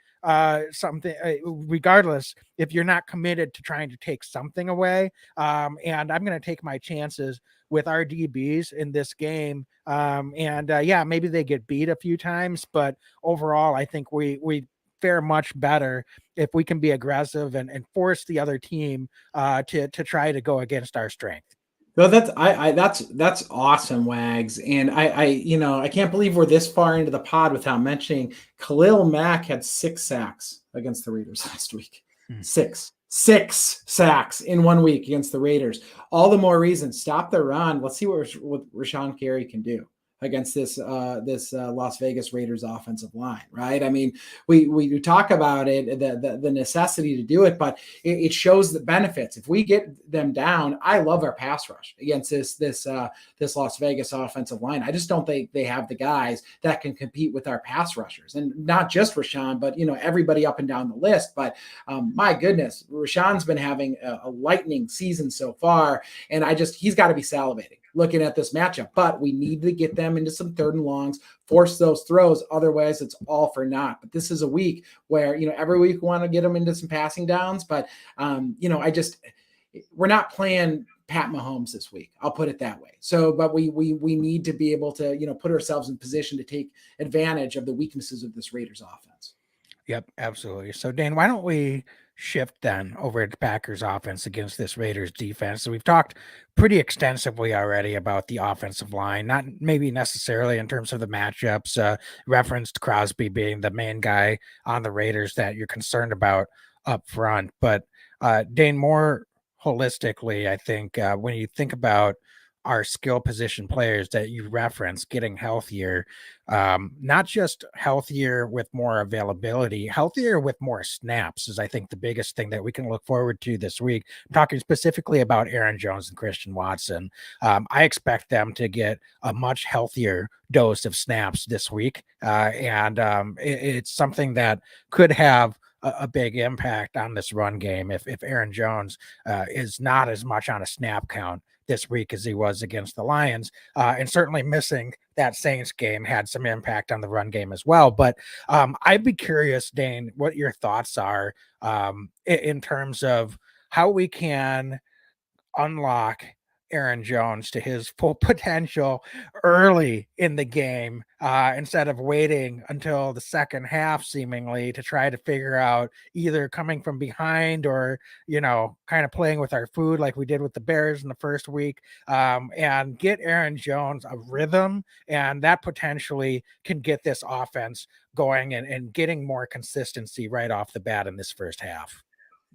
something regardless if you're not committed to trying to take something away. And I'm going to take my chances with our DBs in this game. Maybe they get beat a few times, but overall, I think we fare much better if we can be aggressive and force the other team to try to go against our strength. Well, that's awesome, Wags. And I can't believe we're this far into the pod without mentioning Khalil Mack had 6 sacks against the Raiders last week. 6 sacks in 1 week against the Raiders. All the more reason, stop the run. Let's see what Rashawn Gary can do against this Las Vegas Raiders offensive line, right? I mean, we talk about it, the necessity to do it, but it shows the benefits. If we get them down, I love our pass rush against this Las Vegas offensive line. I just don't think they have the guys that can compete with our pass rushers, and not just Rashawn, but everybody up and down the list. But my goodness, Rashawn's been having a lightning season so far, and he's got to be salivating looking at this matchup. But we need to get them into some third and longs, force those throws. Otherwise, it's all for naught. But this is a week where, every week we want to get them into some passing downs. But, we're not playing Pat Mahomes this week. I'll put it that way. So, but we need to be able to, put ourselves in position to take advantage of the weaknesses of this Raiders offense. Yep, absolutely. So, Dane, why don't we shift then over to Packers offense against this Raiders defense? So we've talked pretty extensively already about the offensive line, not maybe necessarily in terms of the matchups, referenced Crosby being the main guy on the Raiders that you're concerned about up front. But Dane, more holistically, I think when you think about our skill position players that you reference getting healthier, not just healthier with more availability, healthier with more snaps is, I think, the biggest thing that we can look forward to this week. I'm talking specifically about Aaron Jones and Christian Watson. I expect them to get a much healthier dose of snaps this week. And it's something that could have a big impact on this run game if Aaron Jones is not as much on a snap count this week as he was against the Lions, and certainly missing that Saints game had some impact on the run game as well. But I'd be curious, Dane, what your thoughts are in terms of how we can unlock Aaron Jones to his full potential early in the game, instead of waiting until the second half seemingly to try to figure out either coming from behind or, kind of playing with our food like we did with the Bears in the first week, and get Aaron Jones a rhythm. And that potentially can get this offense going and getting more consistency right off the bat in this first half.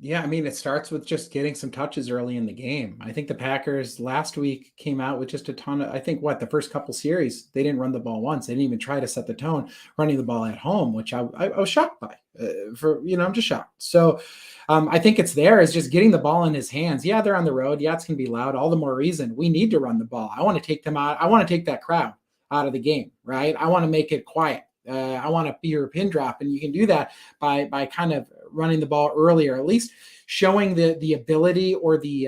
Yeah, I mean, it starts with just getting some touches early in the game. I think the Packers last week came out with just a ton of, the first couple series, they didn't run the ball once. They didn't even try to set the tone running the ball at home, which I was shocked by. I'm just shocked. So I think it's there is just getting the ball in his hands. Yeah, they're on the road. Yeah, it's going to be loud. All the more reason we need to run the ball. I want to take them out. I want to take that crowd out of the game, right? I want to make it quiet. I want to be your pin drop, and you can do that by kind of running the ball earlier, at least showing the ability or the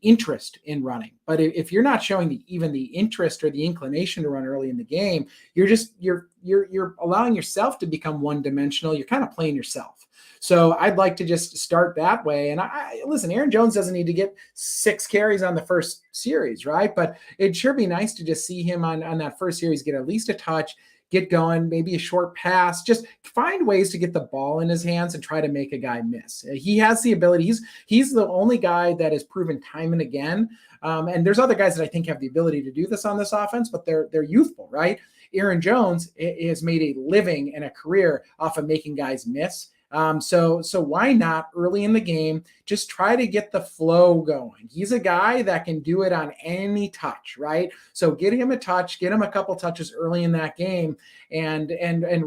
interest in running. But if you're not showing even the interest or the inclination to run early in the game, you're allowing yourself to become one dimensional. You're kind of playing yourself. So I'd like to just start that way. And listen, Aaron Jones doesn't need to get 6 carries on the first series, right? But it'd sure be nice to just see him on that first series get at least a touch, get going, maybe a short pass, just find ways to get the ball in his hands and try to make a guy miss. He has the ability. He's the only guy that has proven time and again. And there's other guys that I think have the ability to do this on this offense, but they're youthful, right? Aaron Jones has made a living and a career off of making guys miss. So why not early in the game, just try to get the flow going. He's a guy that can do it on any touch, right? So get him a touch, get him a couple touches early in that game and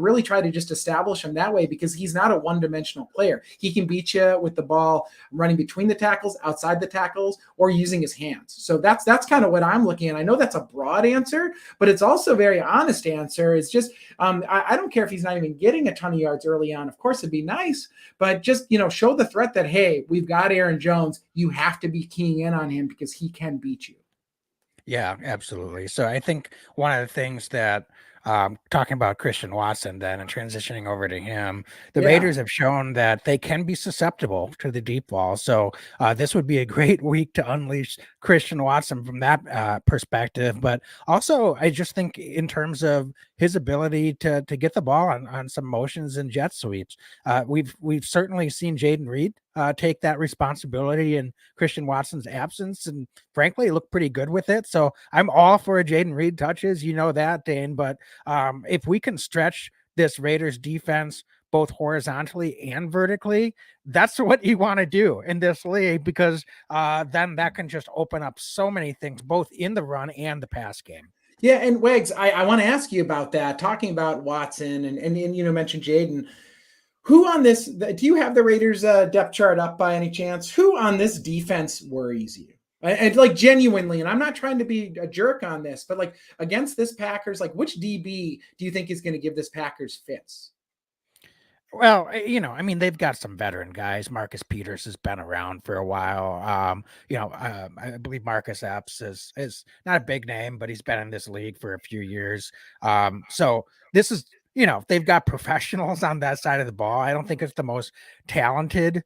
really try to just establish him that way, because he's not a one-dimensional player. He can beat you with the ball running between the tackles, outside the tackles, or using his hands. So that's kind of what I'm looking at. I know that's a broad answer, but it's also a very honest answer. It's just, I don't care if he's not even getting a ton of yards early on. Of course, it'd be nice, but just, show the threat that, hey, we've got Aaron Jones. You have to be keying in on him because he can beat you. Yeah, absolutely. So I think one of the things that, talking about Christian Watson then and transitioning over to him, the Raiders have shown that they can be susceptible to the deep ball. So this would be a great week to unleash Christian Watson from that perspective. But also, I just think in terms of his ability to get the ball on some motions and jet sweeps, we've certainly seen Jaden Reed take that responsibility in Christian Watson's absence, and frankly, look pretty good with it. So I'm all for a Jaden Reed touches, that, Dane. But if we can stretch this Raiders defense both horizontally and vertically, that's what you want to do in this league, because then that can just open up so many things, both in the run and the pass game. Yeah, and Wags, I want to ask you about that, talking about Watson and mentioned Jaden. Who on this, do you have the Raiders depth chart up by any chance? Who on this defense worries you? And like genuinely, and I'm not trying to be a jerk on this, but like against this Packers, like which DB do you think is going to give this Packers fits? Well, I mean, they've got some veteran guys. Marcus Peters has been around for a while. I believe Marcus Epps is not a big name, but he's been in this league for a few years. So this is, they've got professionals on that side of the ball. I don't think it's the most talented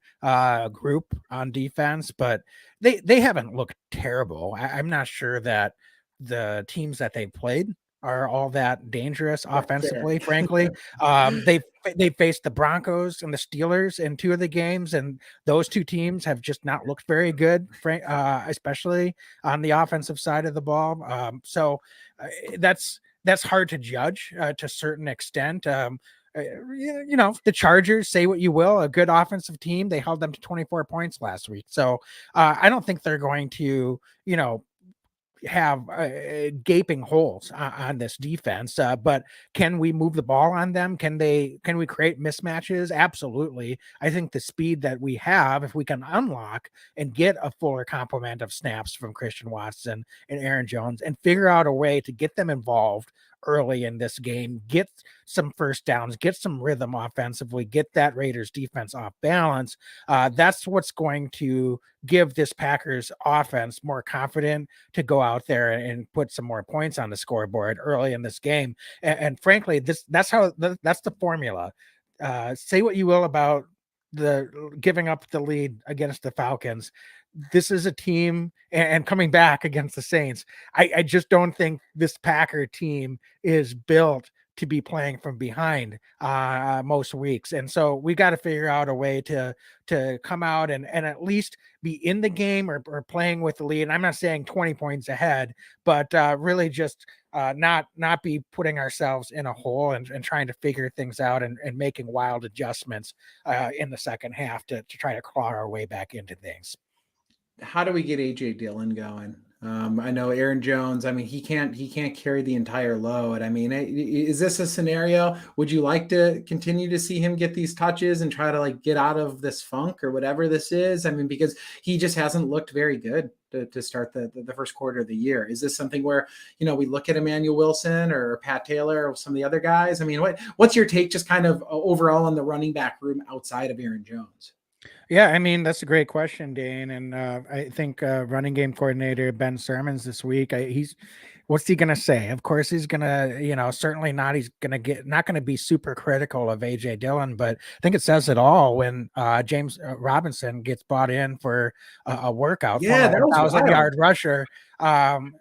group on defense, but they haven't looked terrible. I'm not sure that the teams that they played are all that dangerous That's fair. offensively, frankly. They faced the Broncos and the Steelers in two of the games, and those two teams have just not looked very good, especially on the offensive side of the ball. Uh, that's hard to judge to a certain extent. The Chargers, say what you will, a good offensive team. They held them to 24 points last week. So I don't think they're going to, have gaping holes on this defense. But can we move the ball on them? Can we create mismatches? Absolutely. I think the speed that we have, if we can unlock and get a fuller complement of snaps from Christian Watson and Aaron Jones and figure out a way to get them involved early in this game, get some first downs, get some rhythm offensively, get that Raiders defense off balance. That's what's going to give this Packers offense more confident to go out there and put some more points on the scoreboard early in this game. And frankly, that's the formula. Say what you will about the giving up the lead against the Falcons. This is a team, and coming back against the Saints. I just don't think this Packer team is built to be playing from behind most weeks. And so we got to figure out a way to come out and at least be in the game or playing with the lead. And I'm not saying 20 points ahead, but really just not be putting ourselves in a hole and trying to figure things out and making wild adjustments in the second half to try to claw our way back into things. How do we get AJ Dillon going? I know Aaron Jones. I mean, he can't carry the entire load. I mean, is this a scenario? Would you like to continue to see him get these touches and try to like get out of this funk or whatever this is? I mean, because he just hasn't looked very good to start the first quarter of the year. Is this something where we look at Emmanuel Wilson or Pat Taylor or some of the other guys? I mean, what's your take just kind of overall on the running back room outside of Aaron Jones? Yeah, I mean, that's a great question, Dane. And I think running game coordinator Ben Sermons this week, what's he going to say? Of course, he's going to, certainly not. He's going to not going to be super critical of AJ Dillon, but I think it says it all when James Robinson gets bought in for a workout, Yeah, former that was 1,000-yard rusher.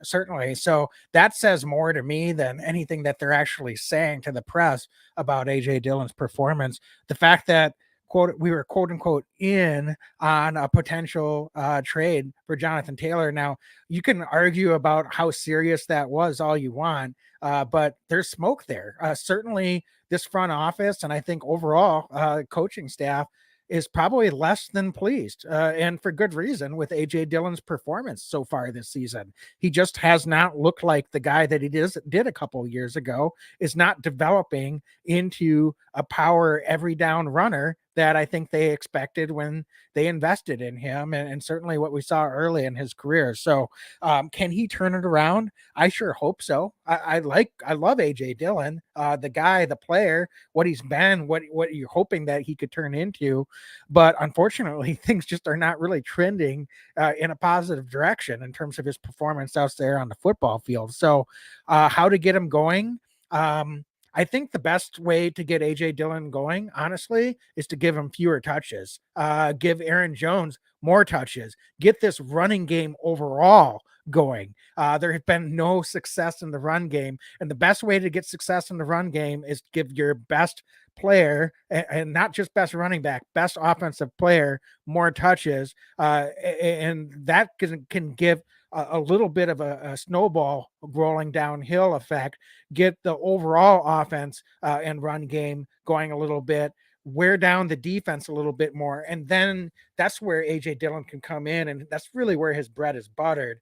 Certainly. So that says more to me than anything that they're actually saying to the press about AJ Dillon's performance. The fact that we were quote unquote in on a potential trade for Jonathan Taylor. Now you can argue about how serious that was all you want, but there's smoke there. Certainly this front office, and I think overall coaching staff is probably less than pleased, and for good reason, with AJ Dillon's performance so far this season. He just has not looked like the guy that he did a couple of years ago, is not developing into a power every down runner that I think they expected when they invested in him, and certainly what we saw early in his career. So can he turn it around? I sure hope so. I love AJ Dillon, the guy, the player, what he's been, what you're hoping that he could turn into. But unfortunately, things just are not really trending in a positive direction in terms of his performance out there on the football field. So how to get him going? I think the best way to get AJ Dillon going, honestly, is to give him fewer touches. Give Aaron Jones more touches. Get this running game overall going. There has been no success in the run game, and the best way to get success in the run game is to give your best player, and not just best running back, best offensive player, more touches, and that can give a little bit of a snowball rolling downhill effect, get the overall offense and run game going a little bit, wear down the defense a little bit more. And then that's where AJ Dillon can come in. And that's really where his bread is buttered.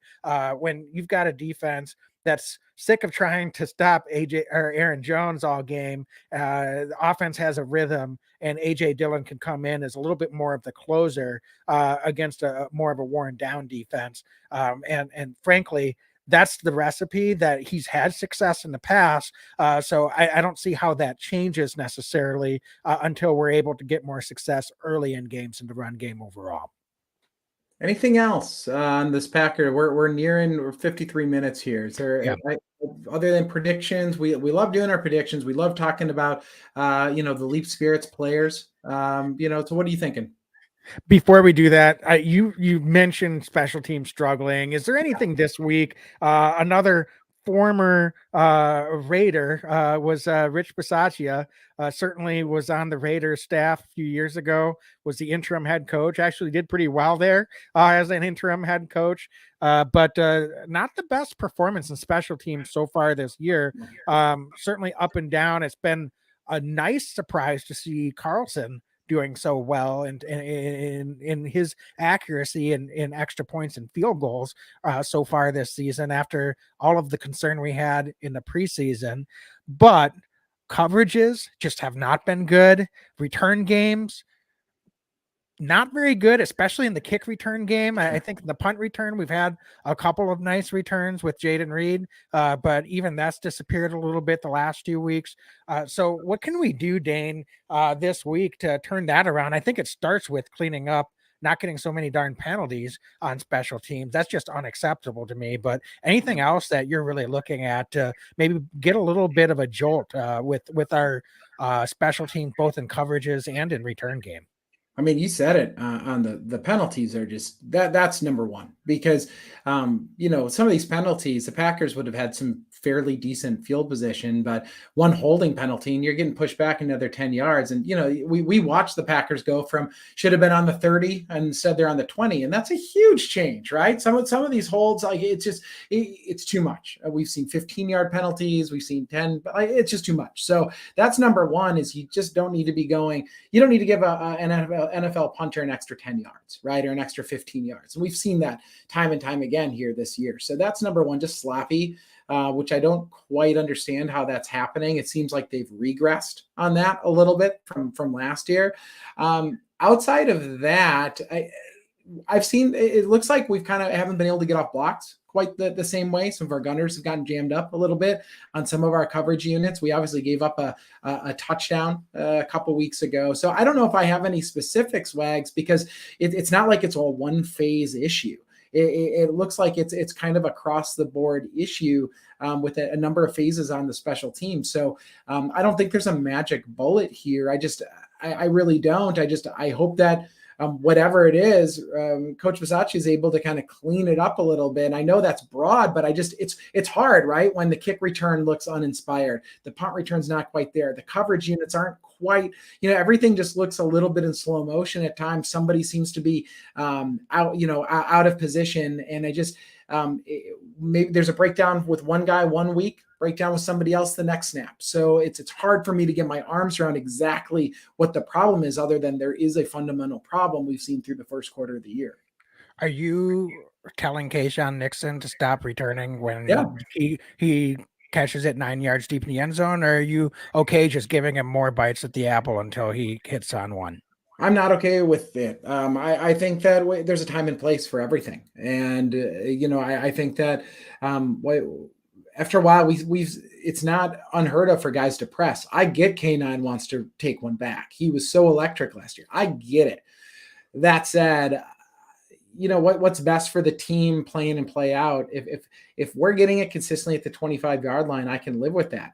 When you've got a defense that's sick of trying to stop AJ or Aaron Jones all game, the offense has a rhythm, and AJ Dillon can come in as a little bit more of the closer against a more of a worn down defense. And frankly, that's the recipe that he's had success in the past. So I don't see how that changes necessarily until we're able to get more success early in games in the run game overall. Anything else on this Packer? We're nearing 53 minutes here. Is there, Yeah. other than predictions? We love doing our predictions. We love talking about the Leap Spirits players. So what are you thinking? Before we do that, you mentioned special teams struggling. Is there anything this week? Another former Raider was Rich Bisaccia. Certainly was on the Raiders staff a few years ago. Was the interim head coach. Actually did pretty well there as an interim head coach, but not the best performance in special teams so far this year. Certainly up and down. It's been a nice surprise to see Carlson doing so well and in his accuracy and in extra points and field goals so far this season after all of the concern we had in the preseason. But coverages just have not been good. Return games, not very good, especially in the kick return game. I think in the punt return, we've had a couple of nice returns with Jaden Reed, but even that's disappeared a little bit the last 2 weeks. So what can we do, Dane, this week to turn that around? I think it starts with cleaning up, not getting so many darn penalties on special teams. That's just unacceptable to me. But anything else that you're really looking at to maybe get a little bit of a jolt with our special teams, both in coverages and in return game? I mean, you said it on the penalties are just that's number one because some of these penalties the Packers would have had some fairly decent field position, but one holding penalty and you're getting pushed back another 10 yards. And we watched the Packers go from should have been on the 30 and instead they're on the 20, and that's a huge change, right? Some of these holds, like it's too much. We've seen 15-yard penalties, we've seen 10, but it's just too much. So that's number one is you just don't need to be going. You don't need to give an NFL punter an extra 10 yards, right? Or an extra 15 yards. And we've seen that time and time again here this year. So that's number one, just sloppy, which I don't quite understand how that's happening. It seems like they've regressed on that a little bit from last year. Outside of that, I've seen, it looks like we've kind of haven't been able to get off blocks quite the same way. Some of our gunners have gotten jammed up a little bit on some of our coverage units. We obviously gave up a touchdown a couple weeks ago. So I don't know if I have any specifics, Wags, because it's not like it's a one phase issue. It looks like it's kind of across the board issue with a number of phases on the special team. So I don't think there's a magic bullet here. I really don't. I hope that whatever it is, Coach Bisaccia is able to kind of clean it up a little bit. I know that's broad, but it's hard, right? When the kick return looks uninspired, the punt return's not quite there. The coverage units aren't quite, everything just looks a little bit in slow motion at times. Somebody seems to be out of position. And maybe there's a breakdown with one guy 1 week, breakdown with somebody else the next snap. So it's hard for me to get my arms around exactly what the problem is, other than there is a fundamental problem we've seen through the first quarter of the year. Are you telling Keyshawn Nixon to stop returning when he catches it 9 yards deep in the end zone? Or are you okay just giving him more bites at the apple until he hits on one? I'm not okay with it. I think that there's a time and place for everything. And, I think that after a while, it's not unheard of for guys to press. I get K9 wants to take one back. He was so electric last year. I get it. That said, what's best for the team playing and play out. If we're getting it consistently at the 25-yard line, I can live with that.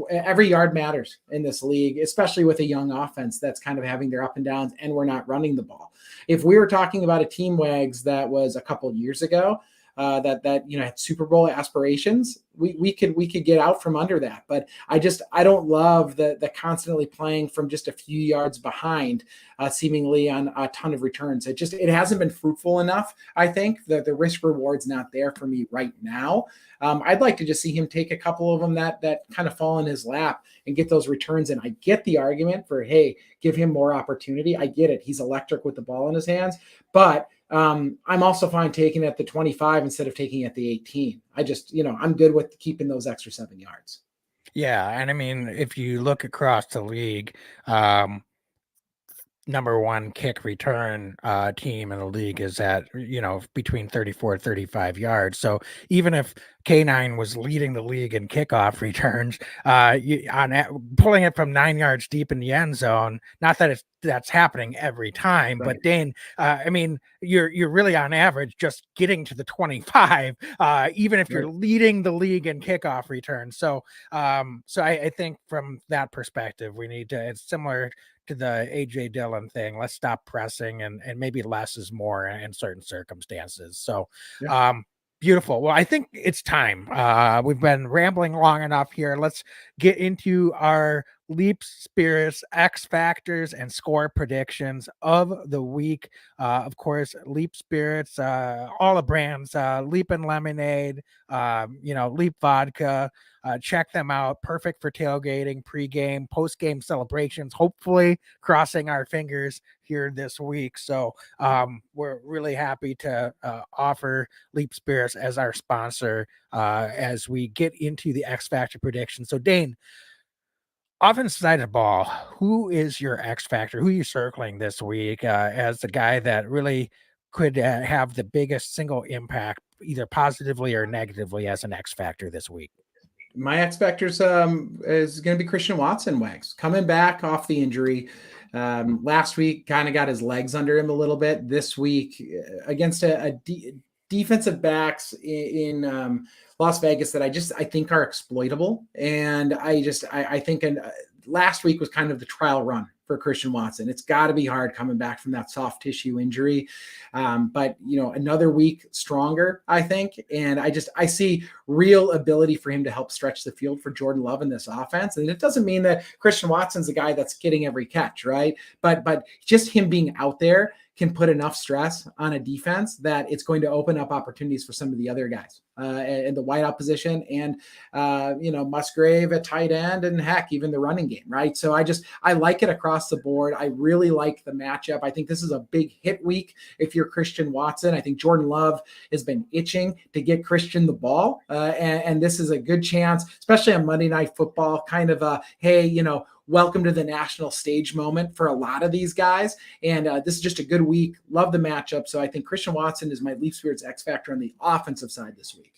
Every yard matters in this league, especially with a young offense that's kind of having their up and downs, and we're not running the ball. If we were talking about a team, Wags, that was a couple of years ago, that had Super Bowl aspirations, we could get out from under that. But I don't love the constantly playing from just a few yards behind, seemingly on a ton of returns. It hasn't been fruitful enough. I think the risk reward's not there for me right now. I'd like to just see him take a couple of them that kind of fall in his lap and get those returns. And I get the argument for, hey, give him more opportunity. I get it. He's electric with the ball in his hands, but I'm also fine taking it at the 25 instead of taking it at the 18. I'm good with keeping those extra 7 yards. Yeah. And I mean, if you look across the league, number one kick return team in the league is at, between 34 35 yards. So even if K9 was leading the league in kickoff returns, pulling it from 9 yards deep in the end zone, not that that's happening every time, Right. but Dane, I mean, you're really on average just getting to the 25, even if you're Right. leading the league in kickoff returns. So I think from that perspective, we need to, it's similar to the AJ Dillon thing. Let's stop pressing, and maybe less is more in certain circumstances. So, Yeah. beautiful. Well, I think it's time. We've been rambling long enough here. Let's get into our Leap Spirits, X Factors, and score predictions of the week. Of course, Leap Spirits, all the brands, Leap and Lemonade, Leap Vodka. Check them out. Perfect for tailgating, pregame, postgame celebrations. Hopefully, crossing our fingers here this week. So we're really happy to offer Leap Spirits as our sponsor as we get into the X Factor prediction. So Dane, offensive side of the ball, who is your X Factor? Who are you circling this week as the guy that really could have the biggest single impact, either positively or negatively, as an X Factor this week? My X Factors is going to be Christian Watson, Wags, coming back off the injury. Last week, kind of got his legs under him a little bit. This week, against defensive backs in Las Vegas that I think are exploitable, and I think last week was kind of the trial run for Christian Watson. It's got to be hard coming back from that soft tissue injury. But another week stronger, I think. And I see real ability for him to help stretch the field for Jordan Love in this offense. And it doesn't mean that Christian Watson's the guy that's getting every catch, right? But just him being out there can put enough stress on a defense that it's going to open up opportunities for some of the other guys in the wideout position, and Musgrave at tight end, and heck, even the running game, right? So I like it across the board. I really like the matchup. I think this is a big hit week if you're Christian Watson. I think Jordan Love has been itching to get Christian the ball, and this is a good chance, especially on Monday Night Football, kind of a, hey, welcome to the national stage moment for a lot of these guys. And this is just a good week. Love the matchup. So I think Christian Watson is my Leaf Spirits X Factor on the offensive side this week.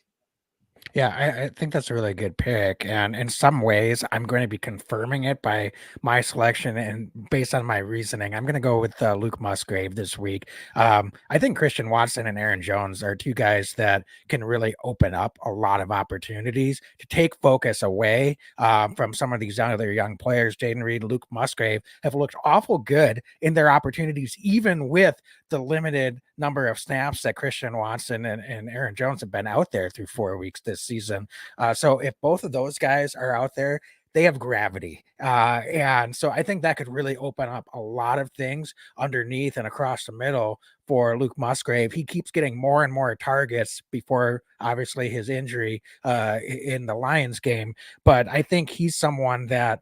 Yeah, I think that's a really good pick. And in some ways, I'm going to be confirming it by my selection. And based on my reasoning, I'm going to go with Luke Musgrave this week. I think Christian Watson and Aaron Jones are two guys that can really open up a lot of opportunities to take focus away from some of these other young players. Jaden Reed, Luke Musgrave have looked awful good in their opportunities, even with the limited number of snaps that Christian Watson and Aaron Jones have been out there through 4 weeks this season. So if both of those guys are out there, they have gravity. And so I think that could really open up a lot of things underneath and across the middle for Luke Musgrave. He keeps getting more and more targets before obviously his injury in the Lions game. But I think he's someone that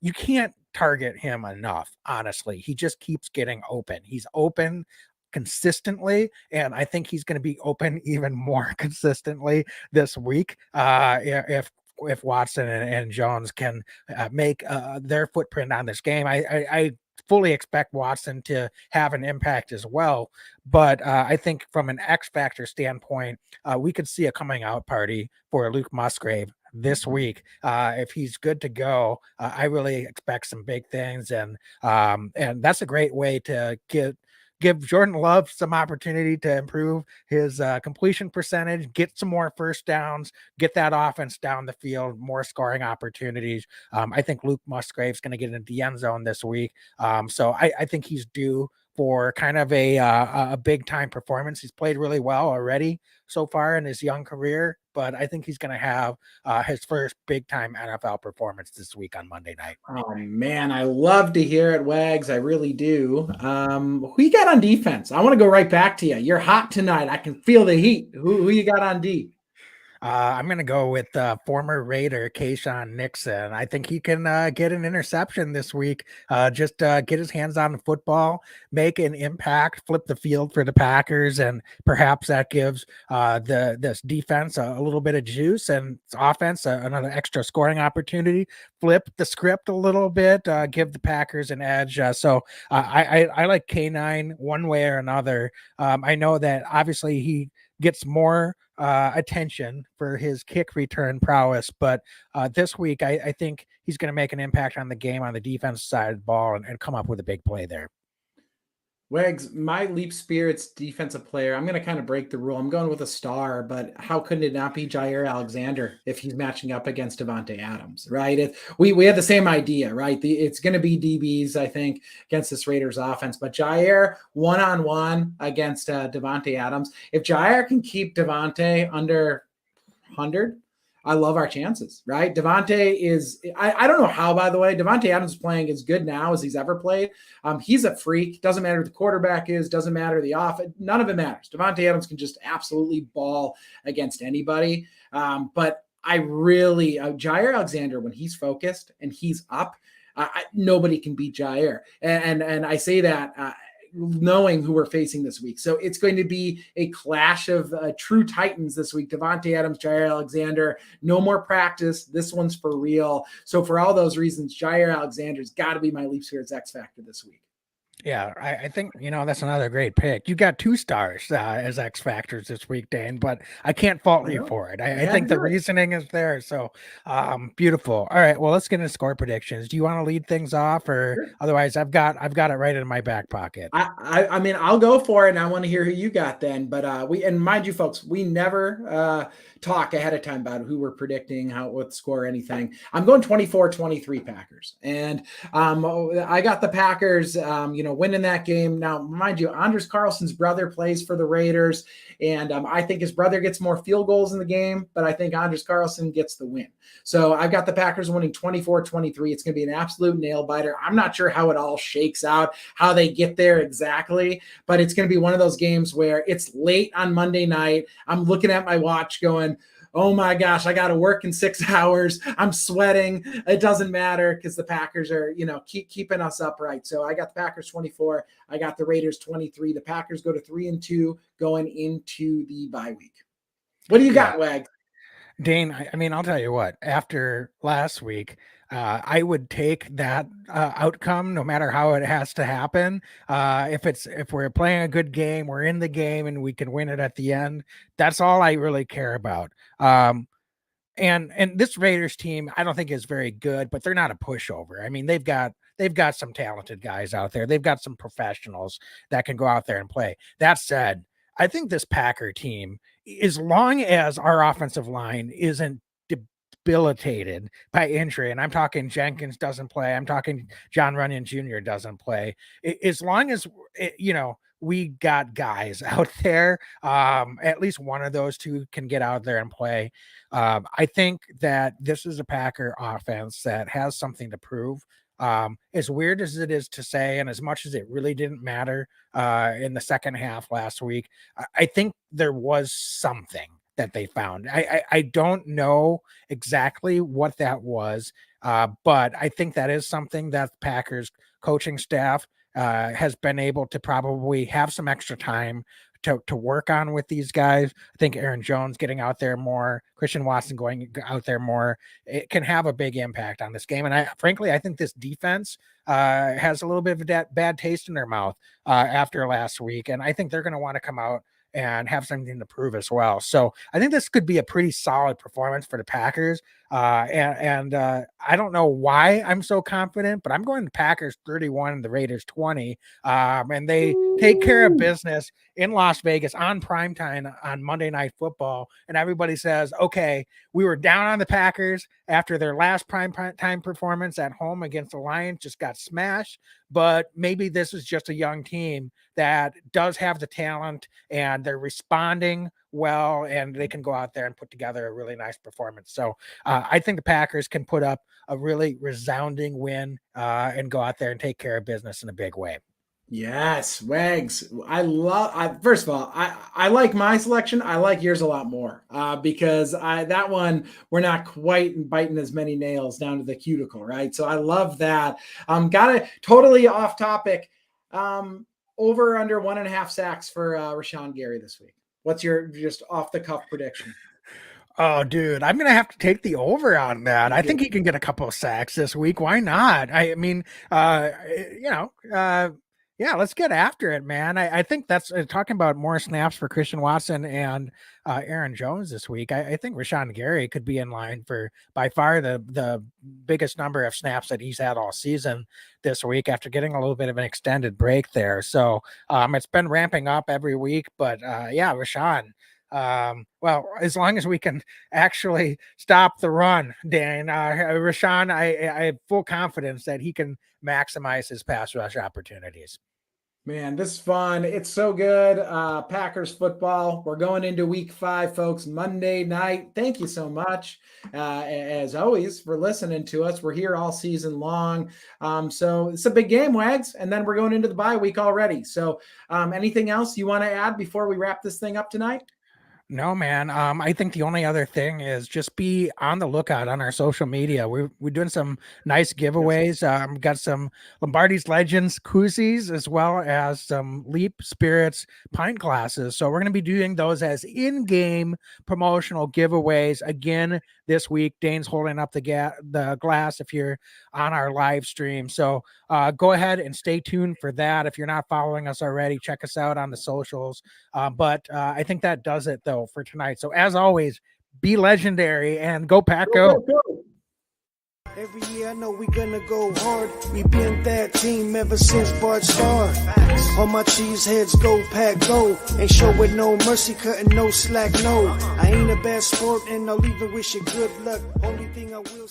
you can't target him enough. Honestly, he just keeps getting open. He's open consistently, and I think he's going to be open even more consistently this week if Watson and Jones can make their footprint on this game. I fully expect Watson to have an impact as well, but I think from an X Factor standpoint, we could see a coming out party for Luke Musgrave this week. If he's good to go, I really expect some big things, and that's a great way to give Jordan Love some opportunity to improve his completion percentage, get some more first downs, get that offense down the field, more scoring opportunities. I think Luke Musgrave's going to get into the end zone this week. So I think he's due for kind of a big time performance. He's played really well already so far in his young career, but I think he's going to have his first big time NFL performance this week on Monday night. Oh man, I love to hear it, Wags. I really do. Who you got on defense? I want to go right back to you. You're hot tonight. I can feel the heat. Who you got on D? I'm going to go with former Raider Kayshawn Nixon. I think he can get an interception this week. Just get his hands on the football, make an impact, flip the field for the Packers, and perhaps that gives this defense a little bit of juice and offense another extra scoring opportunity. Flip the script a little bit, give the Packers an edge. I like K9 one way or another. I know that obviously he gets more attention for his kick return prowess, but this week I think he's going to make an impact on the game on the defense side of the ball and come up with a big play there. Wags, my Leap Spirits defensive player, I'm going to kind of break the rule. I'm going with a star, but how couldn't it not be Jair Alexander if he's matching up against Davante Adams, right? We had the same idea, right? It's going to be DBs, I think, against this Raiders offense, but Jair one-on-one against Davante Adams. If Jair can keep Davante under 100, I love our chances, right? Davante is, I don't know how, by the way, Davante Adams is playing as good now as he's ever played. He's a freak. Doesn't matter who the quarterback is, doesn't matter the offense. None of it matters. Davante Adams can just absolutely ball against anybody. But I really, Jair Alexander, when he's focused and he's up, nobody can beat Jair. And I say that knowing who we're facing this week. So it's going to be a clash of true titans this week. Davante Adams, Jair Alexander, no more practice. This one's for real. So for all those reasons, Jair Alexander's got to be my Leap Spirits X Factor this week. Yeah, I think, that's another great pick. You got 2 stars as X Factors this week, Dane, but I can't fault you for it. I think the reasoning is there. So beautiful. All right, well, let's get into score predictions. Do you want to lead things off, or otherwise I've got it right in my back pocket. I mean, I'll go for it, and I want to hear who you got then. But and mind you, folks, we never talk ahead of time about who we're predicting, what the score or anything. I'm going 24-23 Packers, and I got the Packers, winning that game. Now, mind you, Anders Carlson's brother plays for the Raiders, and I think his brother gets more field goals in the game, but I think Anders Carlson gets the win. So I've got the Packers winning 24-23. It's going to be an absolute nail biter. I'm not sure how it all shakes out, how they get there exactly, but it's going to be one of those games where it's late on Monday night. I'm looking at my watch going, oh my gosh, I got to work in 6 hours. I'm sweating. It doesn't matter because the Packers are, keeping us upright. So I got the Packers 24. I got the Raiders 23. The Packers go to 3-2 going into the bye week. What do you got, Wag? Dane, I mean, I'll tell you what, after last week, I would take that outcome no matter how it has to happen. If we're playing a good game, we're in the game and we can win it at the end. That's all I really care about. And this Raiders team, I don't think is very good, but they're not a pushover. I mean, they've got some talented guys out there. They've got some professionals that can go out there and play. That said, I think this Packer team, as long as our offensive line isn't debilitated by injury, and I'm talking Jenkins doesn't play, I'm talking John Runyon Jr. doesn't play, as long as, we got guys out there, at least one of those two can get out there and play. I think that this is a Packer offense that has something to prove. As weird as it is to say, and as much as it really didn't matter in the second half last week, I think there was something that they found. I don't know exactly what that was, but I think that is something that the Packers coaching staff has been able to probably have some extra time to work on with these guys. I think Aaron Jones getting out there more, Christian Watson going out there more, it can have a big impact on this game. And I think this defense has a little bit of a bad taste in their mouth after last week. And I think they're going to want to come out and have something to prove as well. So I think this could be a pretty solid performance for the Packers. I don't know why I'm so confident, but I'm going to Packers 31 and the Raiders 20. And they take care of business in Las Vegas on primetime on Monday Night Football. And everybody says, okay, we were down on the Packers after their last primetime performance at home against the Lions, just got smashed. But maybe this is just a young team that does have the talent and they're responding well, and they can go out there and put together a really nice performance. So I think the Packers can put up a really resounding win and go out there and take care of business in a big way. Yes, Wags. First of all, I like my selection. I like yours a lot more because that one we're not quite biting as many nails down to the cuticle, right? So I love that. Got it. Totally off topic. Over under 1.5 sacks for Rashawn Gary this week. What's your just off the cuff prediction? Oh, dude, I'm gonna have to take the over on that. I think he can get a couple of sacks this week. Why not? I mean, you know, yeah, let's get after it, man. I think that's talking about more snaps for Christian Watson and Aaron Jones this week. I think Rashawn Gary could be in line for by far the biggest number of snaps that he's had all season this week after getting a little bit of an extended break there. So it's been ramping up every week, but yeah, Rashawn. Well, as long as we can actually stop the run, Dan, Rashawn, I have full confidence that he can maximize his pass rush opportunities. Man, this is fun. It's so good. Packers football. We're going into week 5, folks, Monday night. Thank you so much, as always, for listening to us. We're here all season long. So it's a big game, Wags. And then we're going into the bye week already. So anything else you want to add before we wrap this thing up tonight? No, man. I think the only other thing is just be on the lookout on our social media. We're doing some nice giveaways. Got some Lombardi's Legends koozies as well as some Leap Spirits pint glasses. So we're going to be doing those as in-game promotional giveaways again this week. Dane's holding up the glass if you're on our live stream. So go ahead and stay tuned for that. If you're not following us already, check us out on the socials. But I think that does it though for tonight. So as always, be legendary and go Pack Go. Every year I know we gonna go hard. We been that team ever since Bart started. All my cheese heads go Pack Go. Ain't showing no mercy, cutting no slack, no. I ain't a bad sport and I'll even wish you good luck. Only thing I will